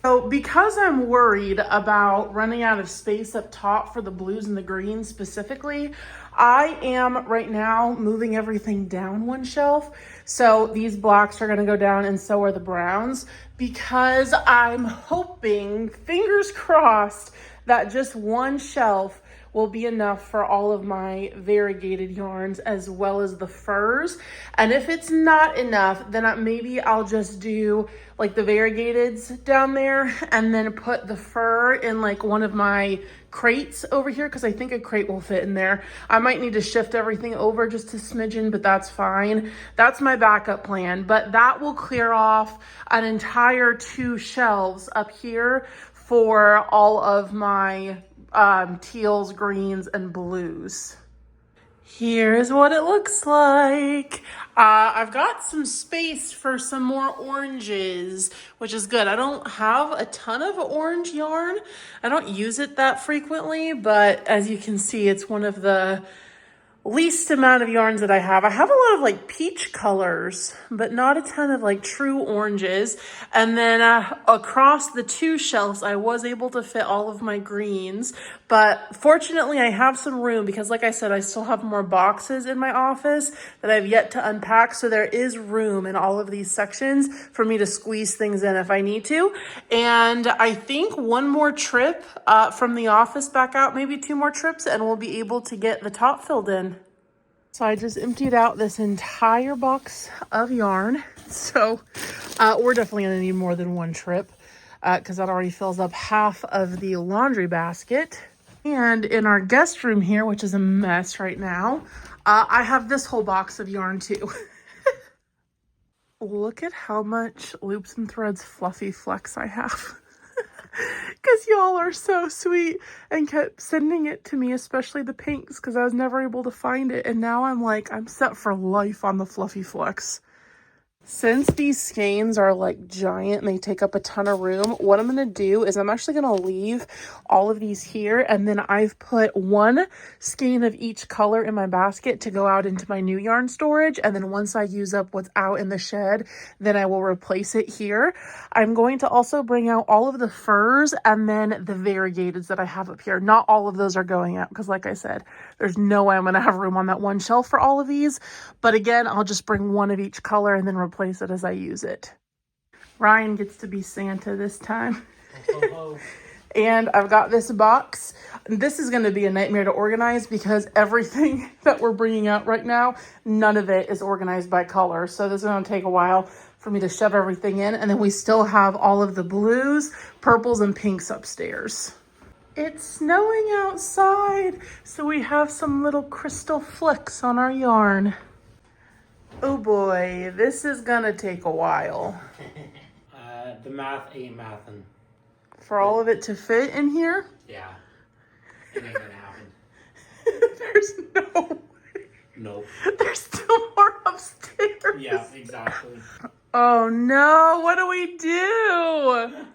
S1: So because I'm worried about running out of space up top for the blues and the greens specifically, I am right now moving everything down one shelf. So these blacks are gonna go down and so are the browns, because I'm hoping, fingers crossed, that just one shelf will be enough for all of my variegated yarns as well as the furs. And if it's not enough, then maybe I'll just do like the variegateds down there and then put the fur in like one of my crates over here, because I think a crate will fit in there. I might need to shift everything over just a smidgen, but that's fine. That's my backup plan, but that will clear off an entire 2 shelves up here for all of my teals, greens, and blues. Here's what it looks like. I've got some space for some more oranges, which is good. I don't have a ton of orange yarn. I don't use it that frequently, but as you can see, it's one of the least amount of yarns that I have. I have a lot of like peach colors, but not a ton of like true oranges. And then across the 2 shelves, I was able to fit all of my greens, but fortunately I have some room because like I said, I still have more boxes in my office that I've yet to unpack. So there is room in all of these sections for me to squeeze things in if I need to. And I think one more trip from the office back out, maybe 2 more trips, and we'll be able to get the top filled in. So I just emptied out this entire box of yarn. So we're definitely gonna need more than 1 trip because that already fills up half of the laundry basket. And in our guest room here, which is a mess right now, I have this whole box of yarn too. Look at how much Loops and Threads fluffy flex I have. Because y'all are so sweet and kept sending it to me, especially the pinks, because I was never able to find it. And now I'm like, I'm set for life on the fluffy flex. Since these skeins are like giant and they take up a ton of room, what I'm going to do is I'm actually going to leave all of these here. And then I've put one skein of each color in my basket to go out into my new yarn storage. And then once I use up what's out in the shed, then I will replace it here. I'm going to also bring out all of the furs and then the variegateds that I have up here. Not all of those are going out because like I said, there's no way I'm going to have room on that one shelf for all of these. But again, I'll just bring one of each color and then replace it as I use it. Ryan gets to be Santa this time. And I've got this box. This is going to be a nightmare to organize because everything that we're bringing out right now, none of it is organized by color. So this is going to take a while for me to shove everything in. And then we still have all of the blues, purples, and pinks upstairs. It's snowing outside, so we have some little crystal flecks on our yarn. Oh boy, this is gonna take a while.
S2: The math ain't mathin'.
S1: For all of it to fit in here?
S2: Yeah. It ain't gonna happen.
S1: There's no way.
S2: Nope.
S1: There's still more upstairs.
S2: Yeah, exactly.
S1: Oh no, what do we do?
S2: A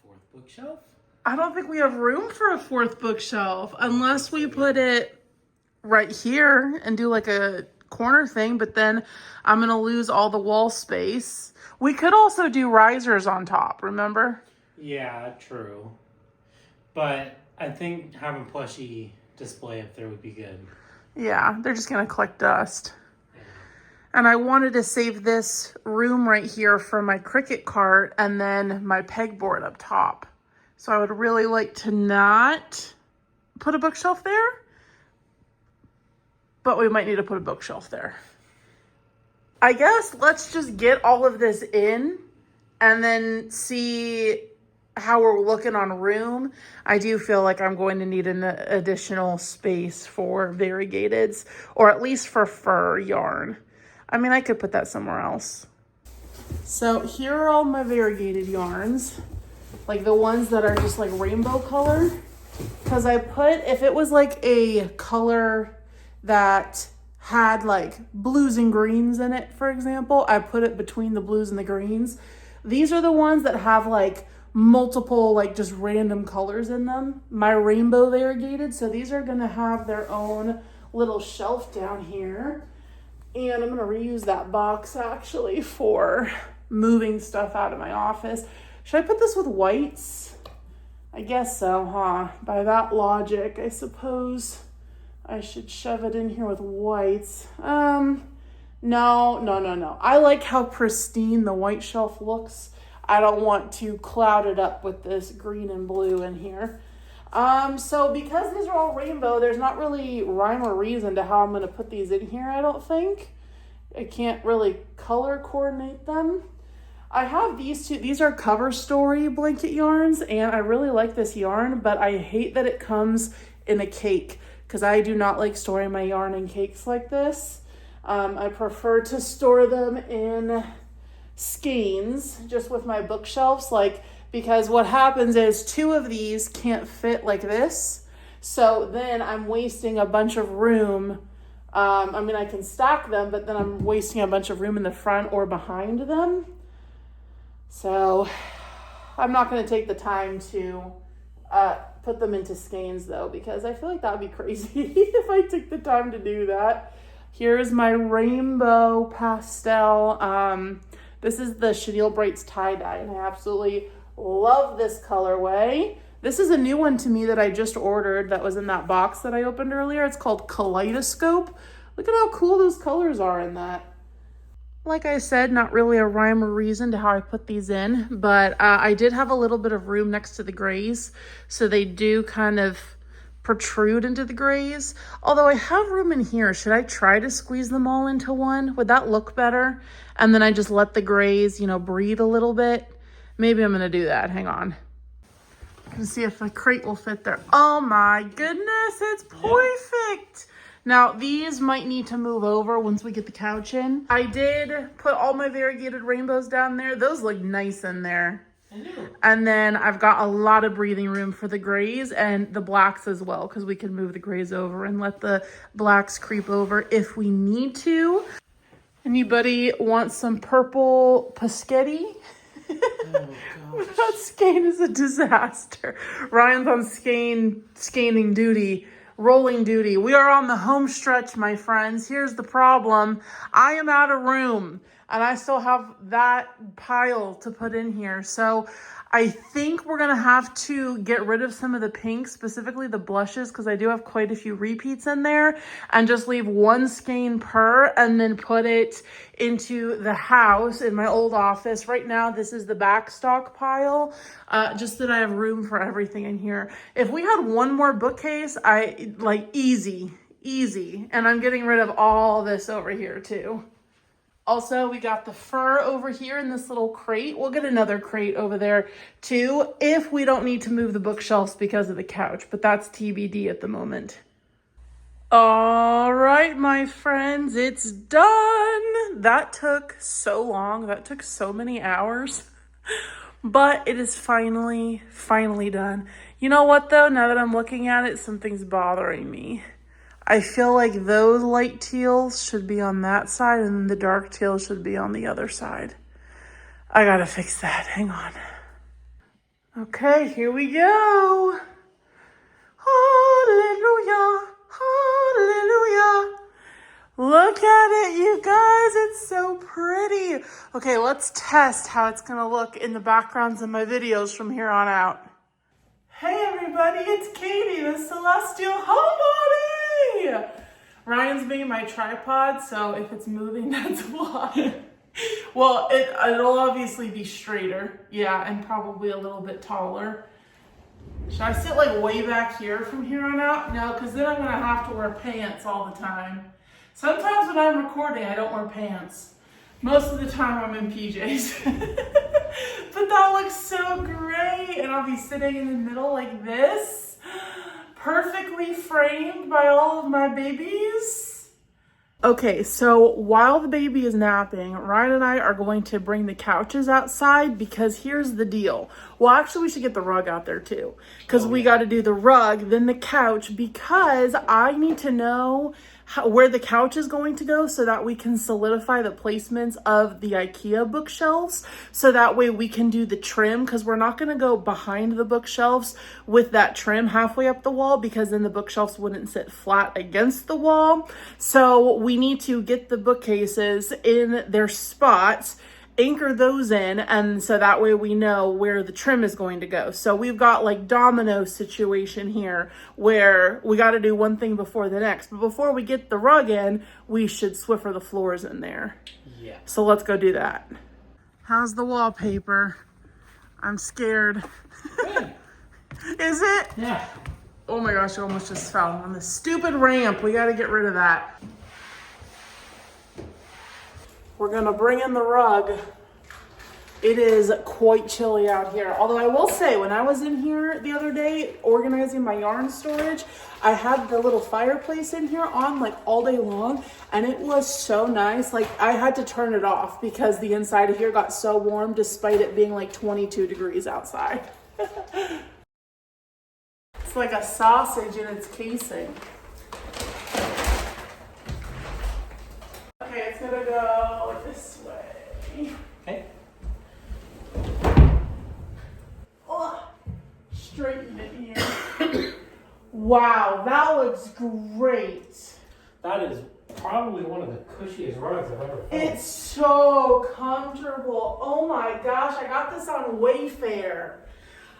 S2: fourth bookshelf?
S1: I don't think we have room for a fourth bookshelf unless we put it right here and do like a corner thing, but then I'm gonna lose all the wall space. We could also do risers on top, remember?
S2: Yeah, true. But I think having plushie display up there would be good.
S1: Yeah, they're just gonna collect dust. And I wanted to save this room right here for my Cricut cart and then my pegboard up top. So I would really like to not put a bookshelf there, but we might need to put a bookshelf there. I guess let's just get all of this in and then see how we're looking on room. I do feel like I'm going to need an additional space for variegateds, or at least for fur yarn. I mean, I could put that somewhere else. So here are all my variegated yarns, like the ones that are just like rainbow color. Because I put, if it was like a color that had like blues and greens in it, for example, I put it between the blues and the greens. These are the ones that have like multiple, like just random colors in them. My rainbow variegated. So these are going to have their own little shelf down here. And I'm going to reuse that box actually for moving stuff out of my office. Should I put this with whites? I guess so, huh? By that logic, I suppose I should shove it in here with whites. No. I like how pristine the white shelf looks. I don't want to cloud it up with this green and blue in here. So because these are all rainbow, there's not really rhyme or reason to how I'm going to put these in here, I don't think. I can't really color coordinate them. I have these two. These are Cover Story blanket yarns, and I really like this yarn, but I hate that it comes in a cake because I do not like storing my yarn in cakes like this. I prefer to store them in skeins just with my bookshelves, because what happens is two of these can't fit like this. So then I'm wasting a bunch of room. I mean, I can stack them, but then I'm wasting a bunch of room in the front or behind them. So I'm not going to take the time to put them into skeins though, because I feel like that would be crazy if I took the time to do that. Here's my rainbow pastel. This is the Chenille Brights tie-dye, and I absolutely love this colorway. This is a new one to me that I just ordered that was in that box that I opened earlier. It's called Kaleidoscope. Look at how cool those colors are in that. Like I said, not really a rhyme or reason to how I put these in, but I did have a little bit of room next to the grays, so they do kind of protrude into the grays. Although I have room in here, should I try to squeeze them all into one? Would that look better? And then I just let the grays, breathe a little bit. Maybe I'm gonna do that, hang on. Let's see if the crate will fit there. Oh my goodness, it's perfect. Now these might need to move over once we get the couch in. I did put all my variegated rainbows down there. Those look nice in there. And then I've got a lot of breathing room for the grays and the blacks as well, because we can move the grays over and let the blacks creep over if we need to. Anybody want some purple paschetti?
S2: Oh
S1: That skein is a disaster. Ryan's on scanning duty, rolling duty. We are on the home stretch, my friends. Here's the problem. I am out of room and I still have that pile to put in here. So I think we're gonna have to get rid of some of the pinks, specifically the blushes, because I do have quite a few repeats in there, and just leave one skein per and then put it into the house in my old office. Right now, this is the back stock pile, just that I have room for everything in here. If we had one more bookcase, easy. And I'm getting rid of all this over here too. Also, we got the fur over here in this little crate. We'll get another crate over there too if we don't need to move the bookshelves because of the couch, but that's TBD at the moment. All right, my friends, it's done. That took so long. That took so many hours, but it is finally done. You know what though? Now that I'm looking at it, something's bothering me. I feel like those light teals should be on that side and then the dark teals should be on the other side. I gotta fix that. Hang on. Okay, here we go. Hallelujah. Hallelujah. Look at it, you guys. It's so pretty. Okay, let's test how it's gonna look in the backgrounds of my videos from here on out. Hey everybody, it's Katie, the Celestial Homebody! Ryan's being my tripod, so if it's moving, that's why. Well, it'll obviously be straighter, yeah, and probably a little bit taller. Should I sit like way back here from here on out? No, because then I'm gonna have to wear pants all the time. Sometimes when I'm recording, I don't wear pants. Most of the time I'm in PJs. But that looks so great. And I'll be sitting in the middle like this, perfectly framed by all of my babies. Okay, so while the baby is napping, Ryan and I are going to bring the couches outside because here's the deal. Well, actually we should get the rug out there too, because we got to do the rug, then the couch, because I need to know where the couch is going to go so that we can solidify the placements of the IKEA bookshelves, so that way we can do the trim, because we're not going to go behind the bookshelves with that trim halfway up the wall, because then the bookshelves wouldn't sit flat against the wall. So we need to get the bookcases in their spots, anchor those in, and so that way we know where the trim is going to go. So we've got like domino situation here where we got to do one thing before the next, but before we get the rug in, we should Swiffer the floors in there.
S2: Yeah.
S1: So let's go do that. How's the wallpaper? I'm scared.
S2: Good.
S1: Is it?
S2: Yeah.
S1: Oh my gosh, I almost just fell on this stupid ramp. We got to get rid of that. We're gonna bring in the rug. It is quite chilly out here. Although I will say, when I was in here the other day organizing my yarn storage, I had the little fireplace in here on like all day long, and it was so nice. Like I had to turn it off because the inside of here got so warm despite it being like 22 degrees outside. It's like a sausage in its casing. Okay, it's gonna go this way.
S2: Okay.
S1: Oh, straighten it here. Wow, that looks great.
S2: That is probably one of the cushiest rugs I've ever felt.
S1: It's so comfortable. Oh my gosh, I got this on Wayfair.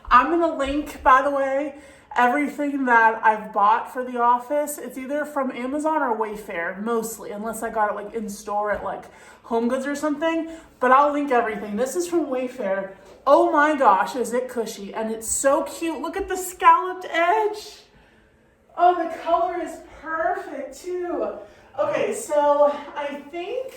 S1: I'm gonna link, by the way, everything that I've bought for the office. It's either from Amazon or Wayfair, mostly, unless I got it like in store at like Home Goods or something, but I'll link everything. This is from Wayfair. Oh my gosh, is it cushy, and it's so cute. Look at the scalloped edge. Oh, the color is perfect too. Okay, so I think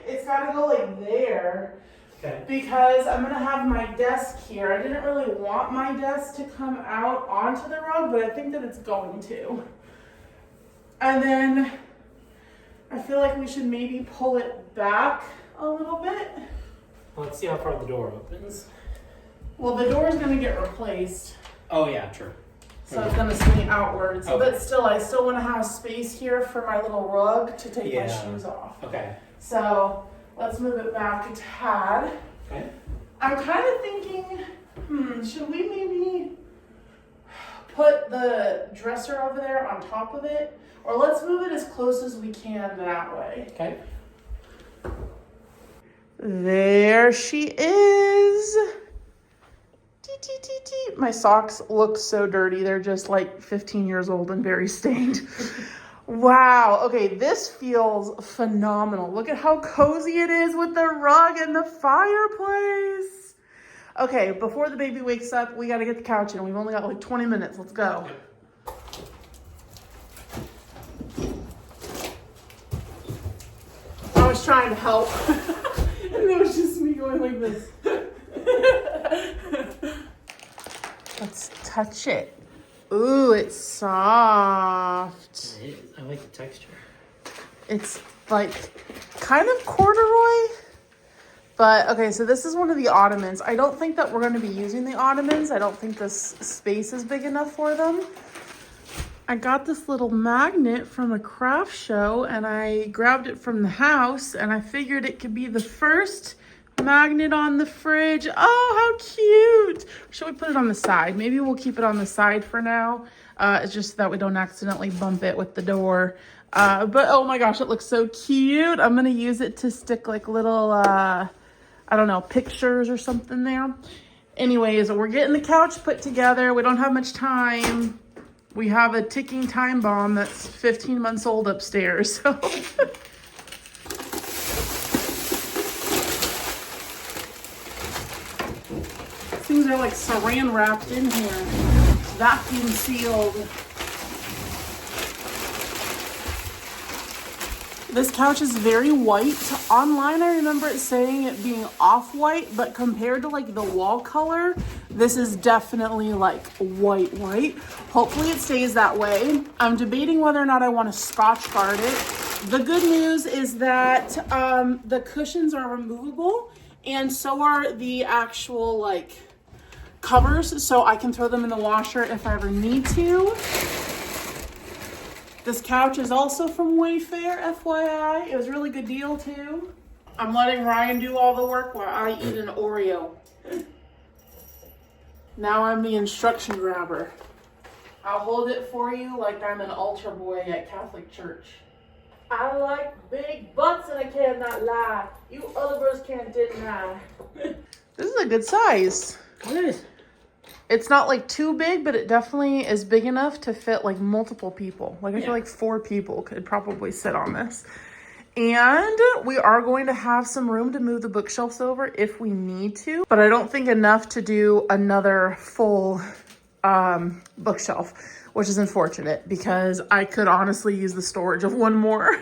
S1: it's gotta go like there.
S2: Okay.
S1: Because I'm gonna have my desk here. I didn't really want my desk to come out onto the rug, but I think that it's going to. And then I feel like we should maybe pull it back a little bit.
S2: Let's see how far the door opens.
S1: Well, the door's gonna get replaced.
S2: Oh yeah, true.
S1: So it's gonna swing outwards. But still, I still wanna have space here for my little rug to take my shoes off.
S2: Okay.
S1: So let's move it back a tad.
S2: Okay.
S1: I'm kind of thinking, should we maybe put the dresser over there on top of it? Or let's move it as close as we can that way.
S2: Okay.
S1: There she is. My socks look so dirty. They're just like 15 years old and very stained. Wow. Okay, this feels phenomenal. Look at how cozy it is with the rug and the fireplace. Okay, before the baby wakes up, we got to get the couch in. We've only got like 20 minutes. Let's go. I was trying to help. And it was just me going like this. Let's touch it. Ooh, it's soft.
S2: It is. I like the texture.
S1: It's like kind of corduroy. But okay, so this is one of the ottomans. I don't think that we're going to be using the ottomans. I don't think this space is big enough for them. I got this little magnet from a craft show and I grabbed it from the house and I figured it could be the first magnet on the fridge. Oh, how cute. Should we put it on the side? Maybe we'll keep it on the side for now. It's just that we don't accidentally bump it with the door. But oh my gosh, it looks so cute. I'm going to use it to stick like little, I don't know, pictures or something there. Anyways, we're getting the couch put together. We don't have much time. We have a ticking time bomb that's 15 months old upstairs. So things are like saran wrapped in here, vacuum sealed. This couch is very white. Online, I remember it saying it being off-white, but compared to like the wall color, this is definitely like white. Hopefully it stays that way. I'm debating whether or not I want to Scotch guard it. The good news is that the cushions are removable and so are the actual like covers, so I can throw them in the washer if I ever need to. This couch is also from Wayfair, FYI. It was a really good deal too. I'm letting Ryan do all the work while I eat an Oreo. Now I'm the instruction grabber. I'll hold it for you like I'm an altar boy at Catholic Church. I like big butts and I cannot lie. You other birds can't deny. This is a good size.
S2: It is.
S1: It's not like too big, but it definitely is big enough to fit like multiple people. Like I feel like 4 people could probably sit on this. And we are going to have some room to move the bookshelves over if we need to, but I don't think enough to do another full bookshelf, which is unfortunate because I could honestly use the storage of one more.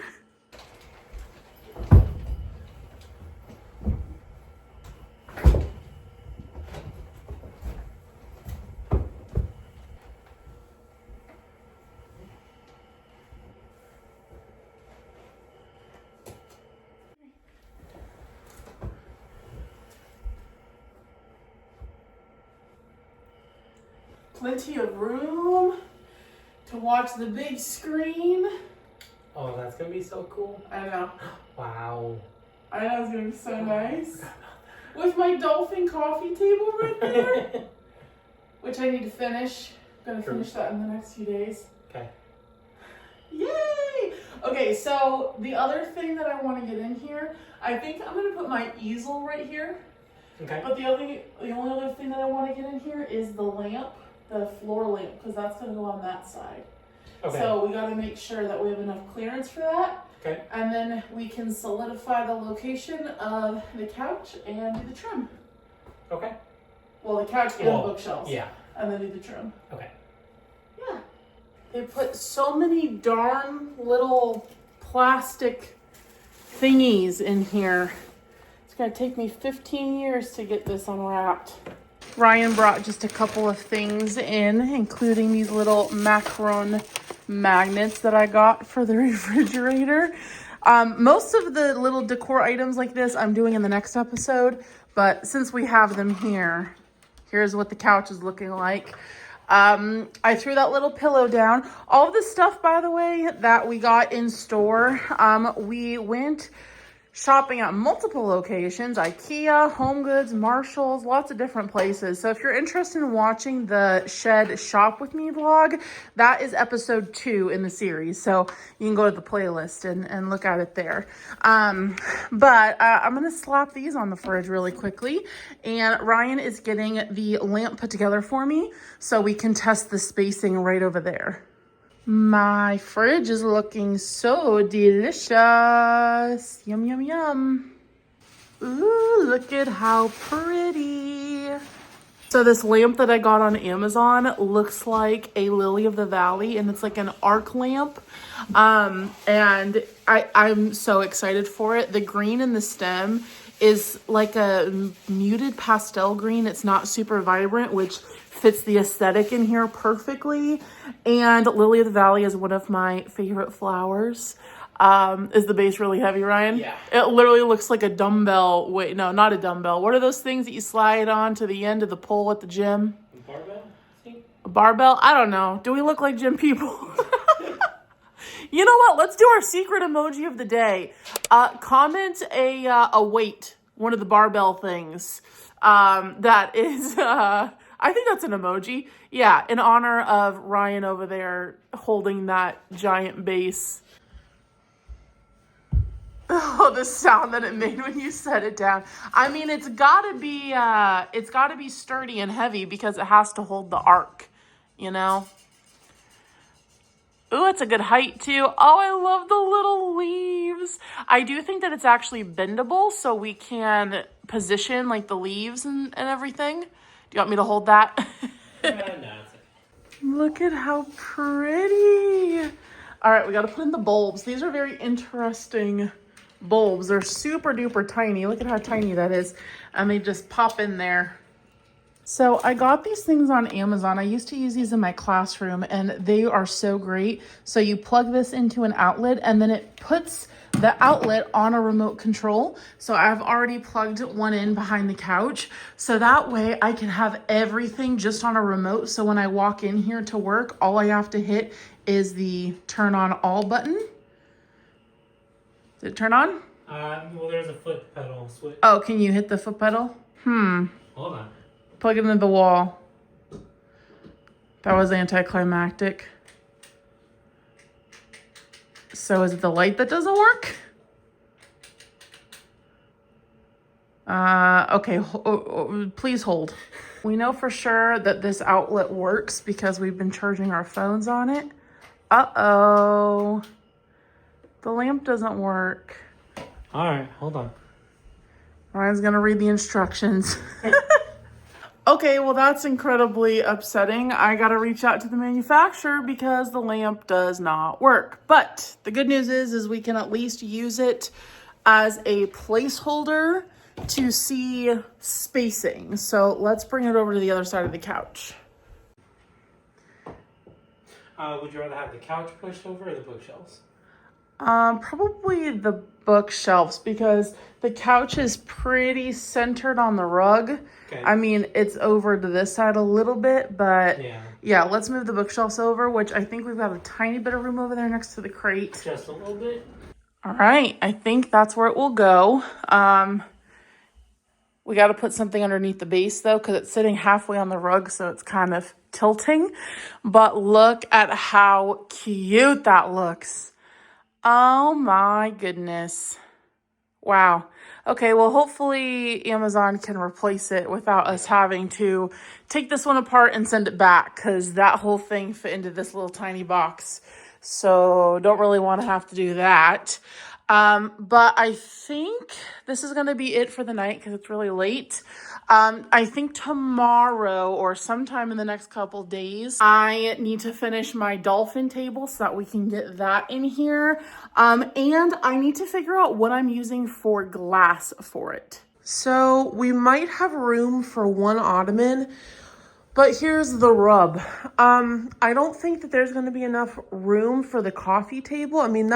S1: Plenty of room to watch the big screen.
S2: Oh, that's gonna be so cool.
S1: I know.
S2: Wow.
S1: I know it's gonna be so nice. With my dolphin coffee table right there. Which I need to finish. I'm gonna finish that in the next few days.
S2: Okay.
S1: Yay! Okay, so the other thing that I want to get in here, I think I'm gonna put my easel right here.
S2: Okay.
S1: But the only other thing that I want to get in here is the lamp. The floor lamp, because that's going to go on that side. Okay. So we got to make sure that we have enough clearance for that.
S2: Okay.
S1: And then we can solidify the location of the couch and do the trim.
S2: Okay.
S1: Well, the couch and the bookshelves.
S2: Yeah.
S1: And then do the trim.
S2: Okay.
S1: Yeah. They put so many darn little plastic thingies in here. It's going to take me 15 years to get this unwrapped. Ryan brought just a couple of things in, including these little macaron magnets that I got for the refrigerator. Most of the little decor items like this I'm doing in the next episode, but since we have them here, here's what the couch is looking like. I threw that little pillow down. All of the stuff, by the way, that we got in store, we went shopping at multiple locations, IKEA, Home Goods, Marshalls, lots of different places. So if you're interested in watching the Shed Shop With Me vlog, that is episode 2 in the series. So you can go to the playlist and look at it there. But I'm going to slap these on the fridge really quickly. And Ryan is getting the lamp put together for me so we can test the spacing right over there. My fridge is looking so delicious. Yum, yum, yum. Ooh, look at how pretty. So this lamp that I got on Amazon looks like a lily of the valley, and it's like an arc lamp. And I'm so excited for it. The green in the stem is like a muted pastel green. It's not super vibrant, which fits the aesthetic in here perfectly. And lily of the valley is one of my favorite flowers. Is the base really heavy, Ryan?
S2: Yeah.
S1: It literally looks like a dumbbell. Wait, no, not a dumbbell. What are those things that you slide on to the end of the pole at the gym?
S2: A barbell, I think?
S1: A barbell? I don't know. Do we look like gym people? You know what? Let's do our secret emoji of the day. Comment a weight, one of the barbell things. That is, I think that's an emoji. Yeah, in honor of Ryan over there holding that giant base. Oh, the sound that it made when you set it down. I mean, it's gotta be sturdy and heavy because it has to hold the arc, you know? Ooh, it's a good height too. Oh, I love the little leaves. I do think that it's actually bendable, so we can position like the leaves and everything. Do you want me to hold that?
S2: No, it's okay.
S1: Look at how pretty. All right, we got to put in the bulbs. These are very interesting bulbs. They're super duper tiny. Look at how tiny that is. And they just pop in there. So I got these things on Amazon. I used to use these in my classroom and they are so great. So you plug this into an outlet and then it puts the outlet on a remote control. So I've already plugged one in behind the couch. So that way I can have everything just on a remote. So when I walk in here to work, all I have to hit is the turn on all button. Did it turn on?
S2: Well, there's a foot pedal switch.
S1: Oh, can you hit the foot pedal?
S2: Hold on.
S1: Plug it into the wall. That was anticlimactic. So is it the light that doesn't work? Okay, please hold. We know for sure that this outlet works because we've been charging our phones on it. Uh-oh. The lamp doesn't work.
S2: All right, hold on.
S1: Ryan's gonna read the instructions. Okay, well that's incredibly upsetting. I gotta reach out to the manufacturer because the lamp does not work. But the good news is we can at least use it as a placeholder to see spacing. So let's bring it over to the other side of the couch.
S2: Would you rather have the couch pushed over or the bookshelves?
S1: Probably the bookshelves because the couch is pretty centered on the rug. Okay. I mean, it's over to this side a little bit, but yeah, let's move the bookshelves over, which I think we've got a tiny bit of room over there next to the crate.
S2: Just a little bit.
S1: All right, I think that's where it will go. We got to put something underneath the base though, because it's sitting halfway on the rug, so it's kind of tilting. But look at how cute that looks. Oh my goodness. Wow. Okay, well, hopefully Amazon can replace it without us having to take this one apart and send it back because that whole thing fit into this little tiny box. So don't really want to have to do that. But I think this is going to be it for the night because it's really late. I think tomorrow or sometime in the next couple days, I need to finish my dolphin table so that we can get that in here. And I need to figure out what I'm using for glass for it. So we might have room for one ottoman, but here's the rub. I don't think that there's going to be enough room for the coffee table. I mean,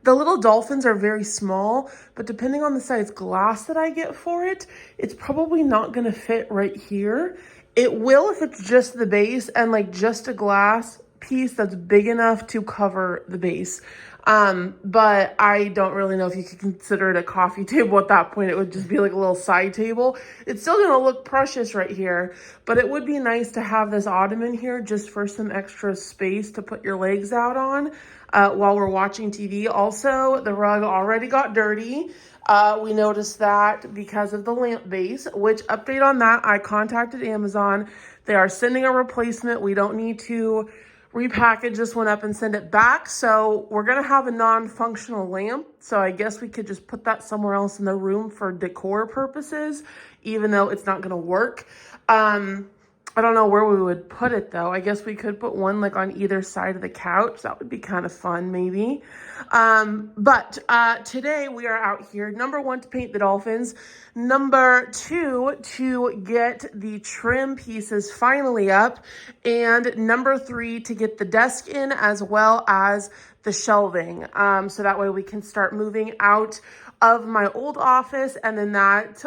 S1: the little dolphins are very small, but depending on the size glass that I get for it, it's probably not going to fit right here. It will if it's just the base and like just a glass piece that's big enough to cover the base. But I don't really know if you could consider it a coffee table at that point. It would just be like a little side table. It's still gonna look precious right here, but it would be nice to have this ottoman here just for some extra space to put your legs out on while we're watching TV. Also, the rug already got dirty. We noticed that because of the lamp base, which update on that, I contacted Amazon. They are sending a replacement. We don't need to repackage this one up and send it back. So we're gonna have a non-functional lamp. So I guess we could just put that somewhere else in the room for decor purposes, even though it's not gonna work. I don't know where we would put it though. I guess we could put one like on either side of the couch. That would be kind of fun maybe. But today we are out here, number 1, to paint the dolphins. Number 2, to get the trim pieces finally up. And number 3, to get the desk in as well as the shelving. So that way we can start moving out of my old office, and then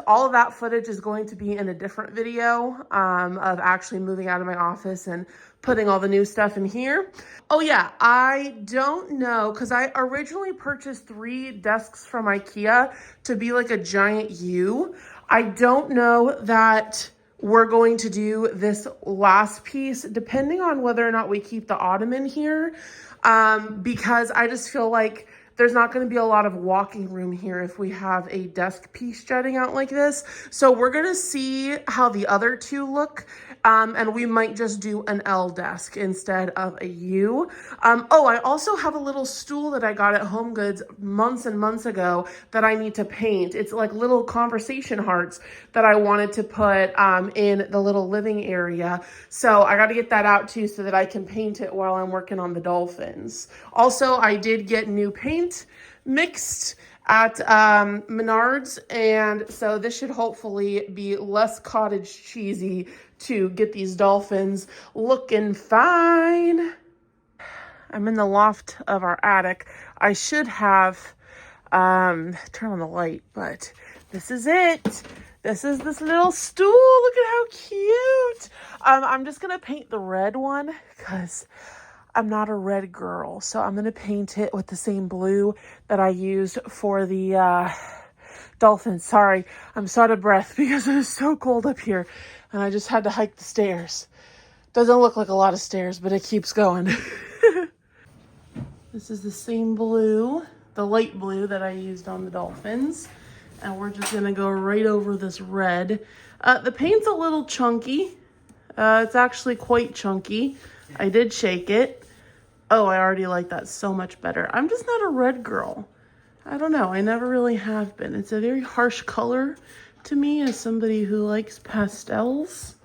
S1: all of that footage is going to be in a different video of actually moving out of my office and putting all the new stuff in here. Oh yeah, I don't know, because I originally purchased 3 desks from IKEA to be like a giant U. I don't know that we're going to do this last piece, depending on whether or not we keep the ottoman here, because I just feel like there's not going to be a lot of walking room here if we have a desk piece jutting out like this. So we're going to see how the other 2 look. And we might just do an L desk instead of a U. Oh, I also have a little stool that I got at Home Goods months and months ago that I need to paint. It's like little conversation hearts that I wanted to put in the little living area. So I got to get that out too so that I can paint it while I'm working on the dolphins. Also, I did get new paint mixed at Menards, and so this should hopefully be less cottage cheesy to get these dolphins looking fine. I'm in the loft of our attic. I should have turn on the light, but this is it. This is this little stool. Look at how cute. I'm just gonna paint the red one because I'm not a red girl, so I'm going to paint it with the same blue that I used for the dolphins. Sorry, I'm so out of breath because it is so cold up here, and I just had to hike the stairs. Doesn't look like a lot of stairs, but it keeps going. This is the same blue, the light blue that I used on the dolphins, and we're just going to go right over this red. The paint's a little chunky. It's actually quite chunky. I did shake it. Oh, I already like that so much better. I'm just not a red girl. I don't know. I never really have been. It's a very harsh color to me as somebody who likes pastels.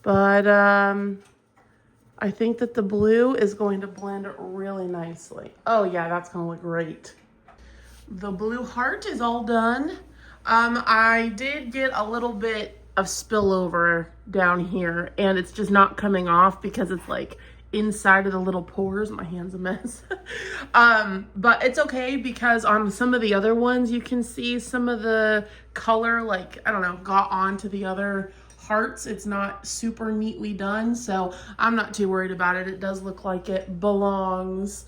S1: But I think that the blue is going to blend really nicely. Oh yeah, that's going to look great. The blue heart is all done. I did get a little bit of spillover down here, and it's just not coming off because it's like inside of the little pores. My hand's a mess. But it's okay because on some of the other ones you can see some of the color, like, I don't know, got onto the other hearts. It's not super neatly done, so I'm not too worried about it. It does look like it belongs.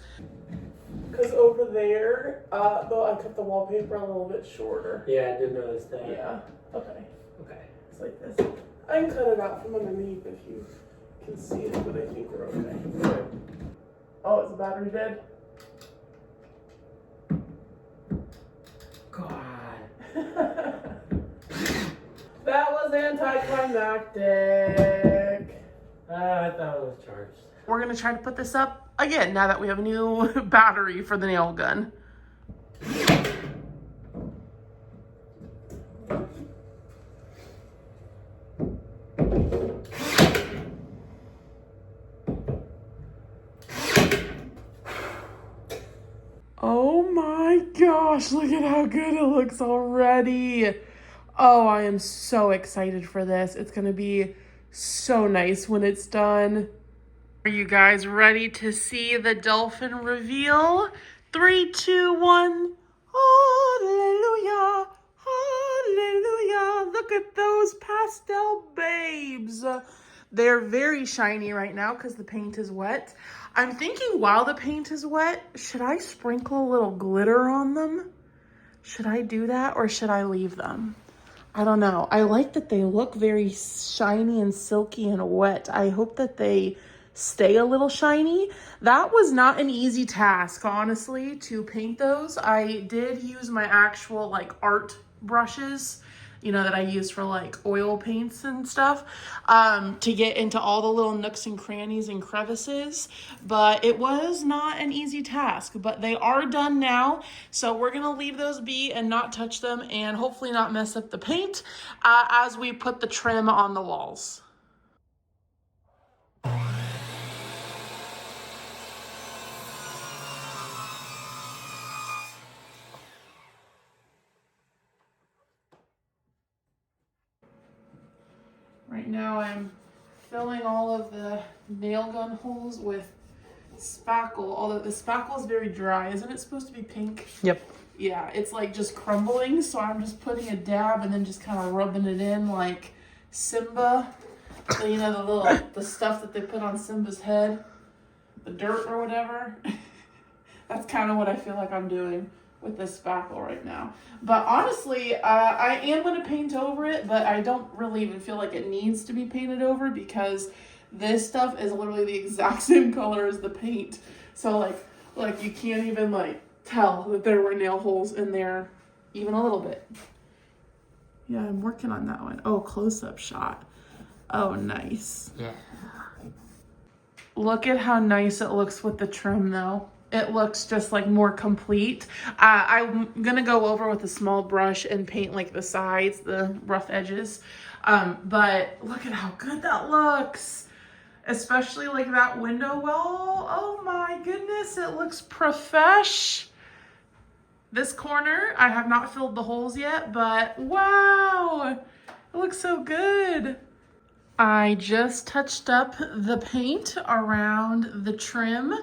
S1: Because over there, though, I cut the wallpaper a little bit shorter.
S2: Yeah, I did notice that.
S1: Yeah, okay.
S2: Okay.
S1: It's like this. I can cut it out from underneath if you can see it, but I think we're okay. Oh, is the battery dead?
S2: God.
S1: That was anticlimactic.
S2: I thought it was charged.
S1: We're gonna try to put this up again now that we have a new battery for the nail gun. Oh my gosh, look at how good it looks already. Oh, I am so excited for this. It's gonna be so nice when it's done. Are you guys ready to see the dolphin reveal? 3, 2, 1. Hallelujah, hallelujah. Look at those pastel babes. They're very shiny right now because the paint is wet. I'm thinking while the paint is wet, should I sprinkle a little glitter on them? Should I do that or should I leave them? I don't know. I like that they look very shiny and silky and wet. I hope that they stay a little shiny. That was not an easy task, honestly, to paint those. I did use my actual like art brushes, you know, that I use for like oil paints and stuff, to get into all the little nooks and crannies and crevices, but it was not an easy task. But they are done now, so we're gonna leave those be and not touch them and hopefully not mess up the paint as we put the trim on the walls. Right now I'm filling all of the nail gun holes with spackle, although the spackle is very dry. Isn't it supposed to be pink?
S2: Yep.
S1: Yeah, it's like just crumbling, so I'm just putting a dab and then just kind of rubbing it in like Simba. So, you know, the stuff that they put on Simba's head, the dirt or whatever. That's kind of what I feel like I'm doing with this spackle right now. But honestly, I am going to paint over it, but I don't really even feel like it needs to be painted over because this stuff is literally the exact same color as the paint. So like you can't even like tell that there were nail holes in there even a little bit. Yeah, I'm working on that one. Oh, close-up shot. Oh, nice.
S2: Yeah.
S1: Look at how nice it looks with the trim though. It looks just like more complete. I'm gonna go over with a small brush and paint like the sides, the rough edges. But look at how good that looks. Especially like that window well. Oh my goodness, it looks profesh. This corner, I have not filled the holes yet, but wow, it looks so good. I just touched up the paint around the trim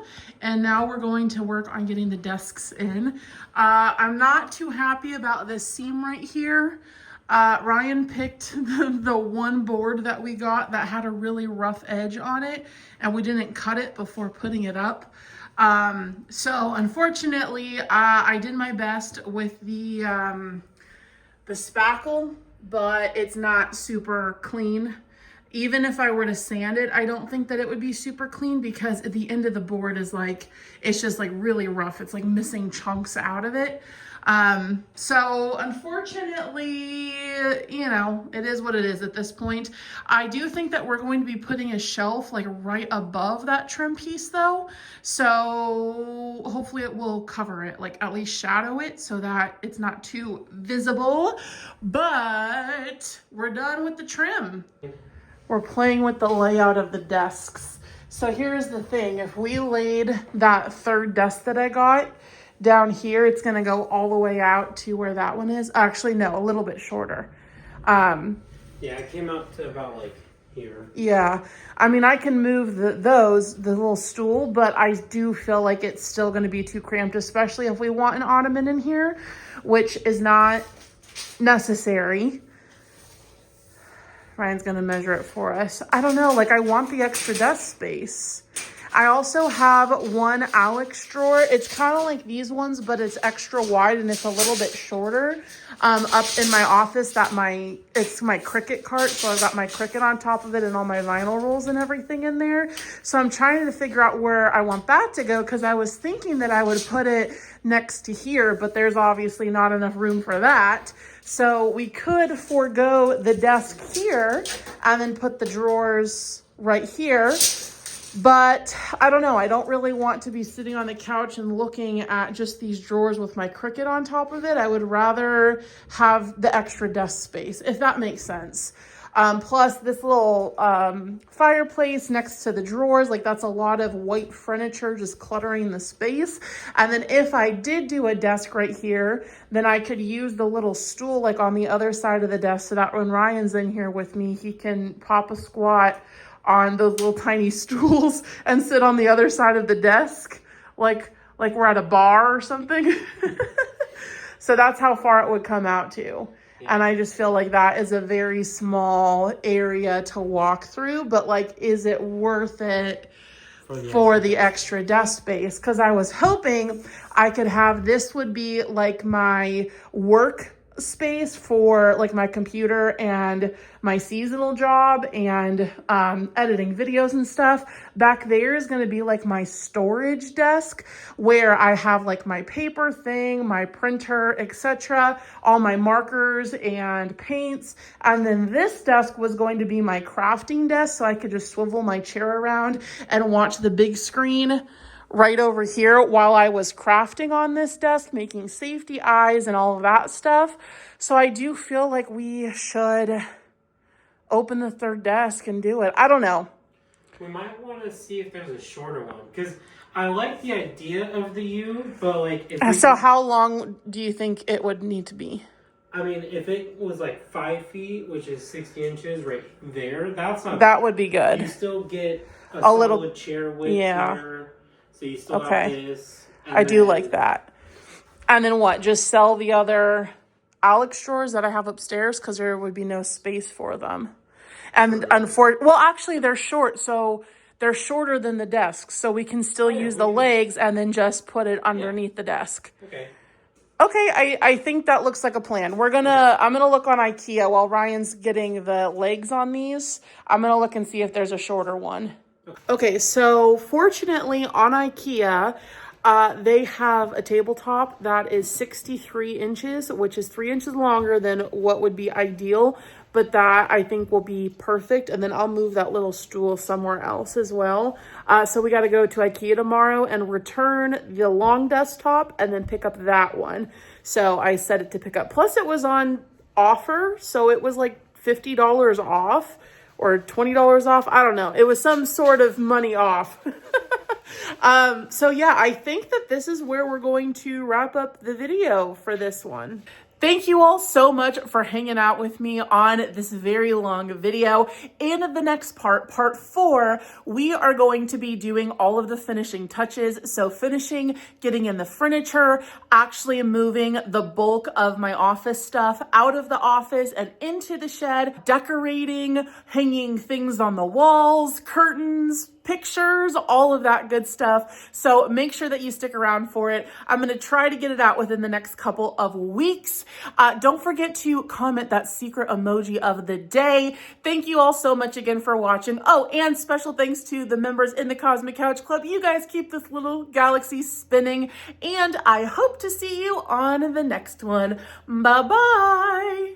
S1: and now we're going to work on getting the desks in. I'm not too happy about this seam right here. Ryan picked the one board that we got that had a really rough edge on it and we didn't cut it before putting it up. So unfortunately, I did my best with the spackle, but it's not super clean. Even if I were to sand it, I don't think that it would be super clean because at the end of the board is like, it's just like really rough. It's like missing chunks out of it. So unfortunately, you know, it is what it is at this point. I do think that we're going to be putting a shelf like right above that trim piece though. So hopefully it will cover it, like at least shadow it so that it's not too visible, but we're done with the trim. We're playing with the layout of the desks. So here's the thing, if we laid that third desk that I got down here, it's gonna go all the way out to where that one is. Actually, no, a little bit shorter.
S2: Yeah, it came out to about like here.
S1: Yeah, I mean, I can move the little stool, but I do feel like it's still gonna be too cramped, especially if we want an ottoman in here, which is not necessary. Ryan's gonna measure it for us. I don't know, like I want the extra desk space. I also have one Alex drawer. It's kind of like these ones, but it's extra wide and it's a little bit shorter. Up in my office, it's my Cricut cart. So I've got my Cricut on top of it and all my vinyl rolls and everything in there. So I'm trying to figure out where I want that to go because I was thinking that I would put it next to here, but there's obviously not enough room for that. So we could forego the desk here and then put the drawers right here. But I don't know, I don't really want to be sitting on the couch and looking at just these drawers with my Cricut on top of it. I would rather have the extra desk space, if that makes sense. Plus this little fireplace next to the drawers, like that's a lot of white furniture just cluttering the space. And then if I did do a desk right here, then I could use the little stool like on the other side of the desk so that when Ryan's in here with me, he can pop a squat on those little tiny stools and sit on the other side of the desk, like we're at a bar or something. So that's how far it would come out to. And I just feel like that is a very small area to walk through, but like, is it worth it for the extra desk space? Because I was hoping I could have, this would be like my work space for like my computer and my seasonal job and editing videos and stuff. Back there is going to be like my storage desk where I have like my paper thing, my printer, etc., all my markers and paints. And then this desk was going to be my crafting desk, so I could just swivel my chair around and watch the big screen right over here while I was crafting on this desk, making safety eyes and all of that stuff. So I do feel like we should open the third desk and do it. I don't know.
S2: We might want to see if there's a shorter one, because I like the idea of the U, but like if
S1: So how long do you think it would need to be?
S2: I mean, if it was like 5 feet, which is 60 inches right there, that's not.
S1: That would be good.
S2: You still get a
S1: solid
S2: little chair width here, so you still have this.
S1: I do like that. And then what? Just sell the other Alex drawers that I have upstairs, because there would be no space for them. And well, actually, they're short, so they're shorter than the desk, so we can still use the legs and then just put it underneath the desk.
S2: Okay.
S1: Okay, I think that looks like a plan. I'm gonna look on IKEA while Ryan's getting the legs on these. I'm gonna look and see if there's a shorter one. Okay, so fortunately on IKEA, they have a tabletop that is 63 inches, which is 3 inches longer than what would be ideal, but that I think will be perfect. And then I'll move that little stool somewhere else as well. So we got to go to IKEA tomorrow and return the long desktop and then pick up that one. So I set it to pick up. Plus it was on offer, so it was like $50 off or $20 off. I don't know. It was some sort of money off. So yeah, I think that this is where we're going to wrap up the video for this one. Thank you all so much for hanging out with me on this very long video. In the next part, part 4, we are going to be doing all of the finishing touches. So finishing, getting in the furniture, actually moving the bulk of my office stuff out of the office and into the shed, decorating, hanging things on the walls, curtains, pictures, all of that good stuff. So make sure that you stick around for it. I'm going to try to get it out within the next couple of weeks. Don't forget to comment that secret emoji of the day. Thank you all so much again for watching. Oh, and special thanks to the members in the Cosmic Couch Club. You guys keep this little galaxy spinning, and I hope to see you on the next one. Bye-bye.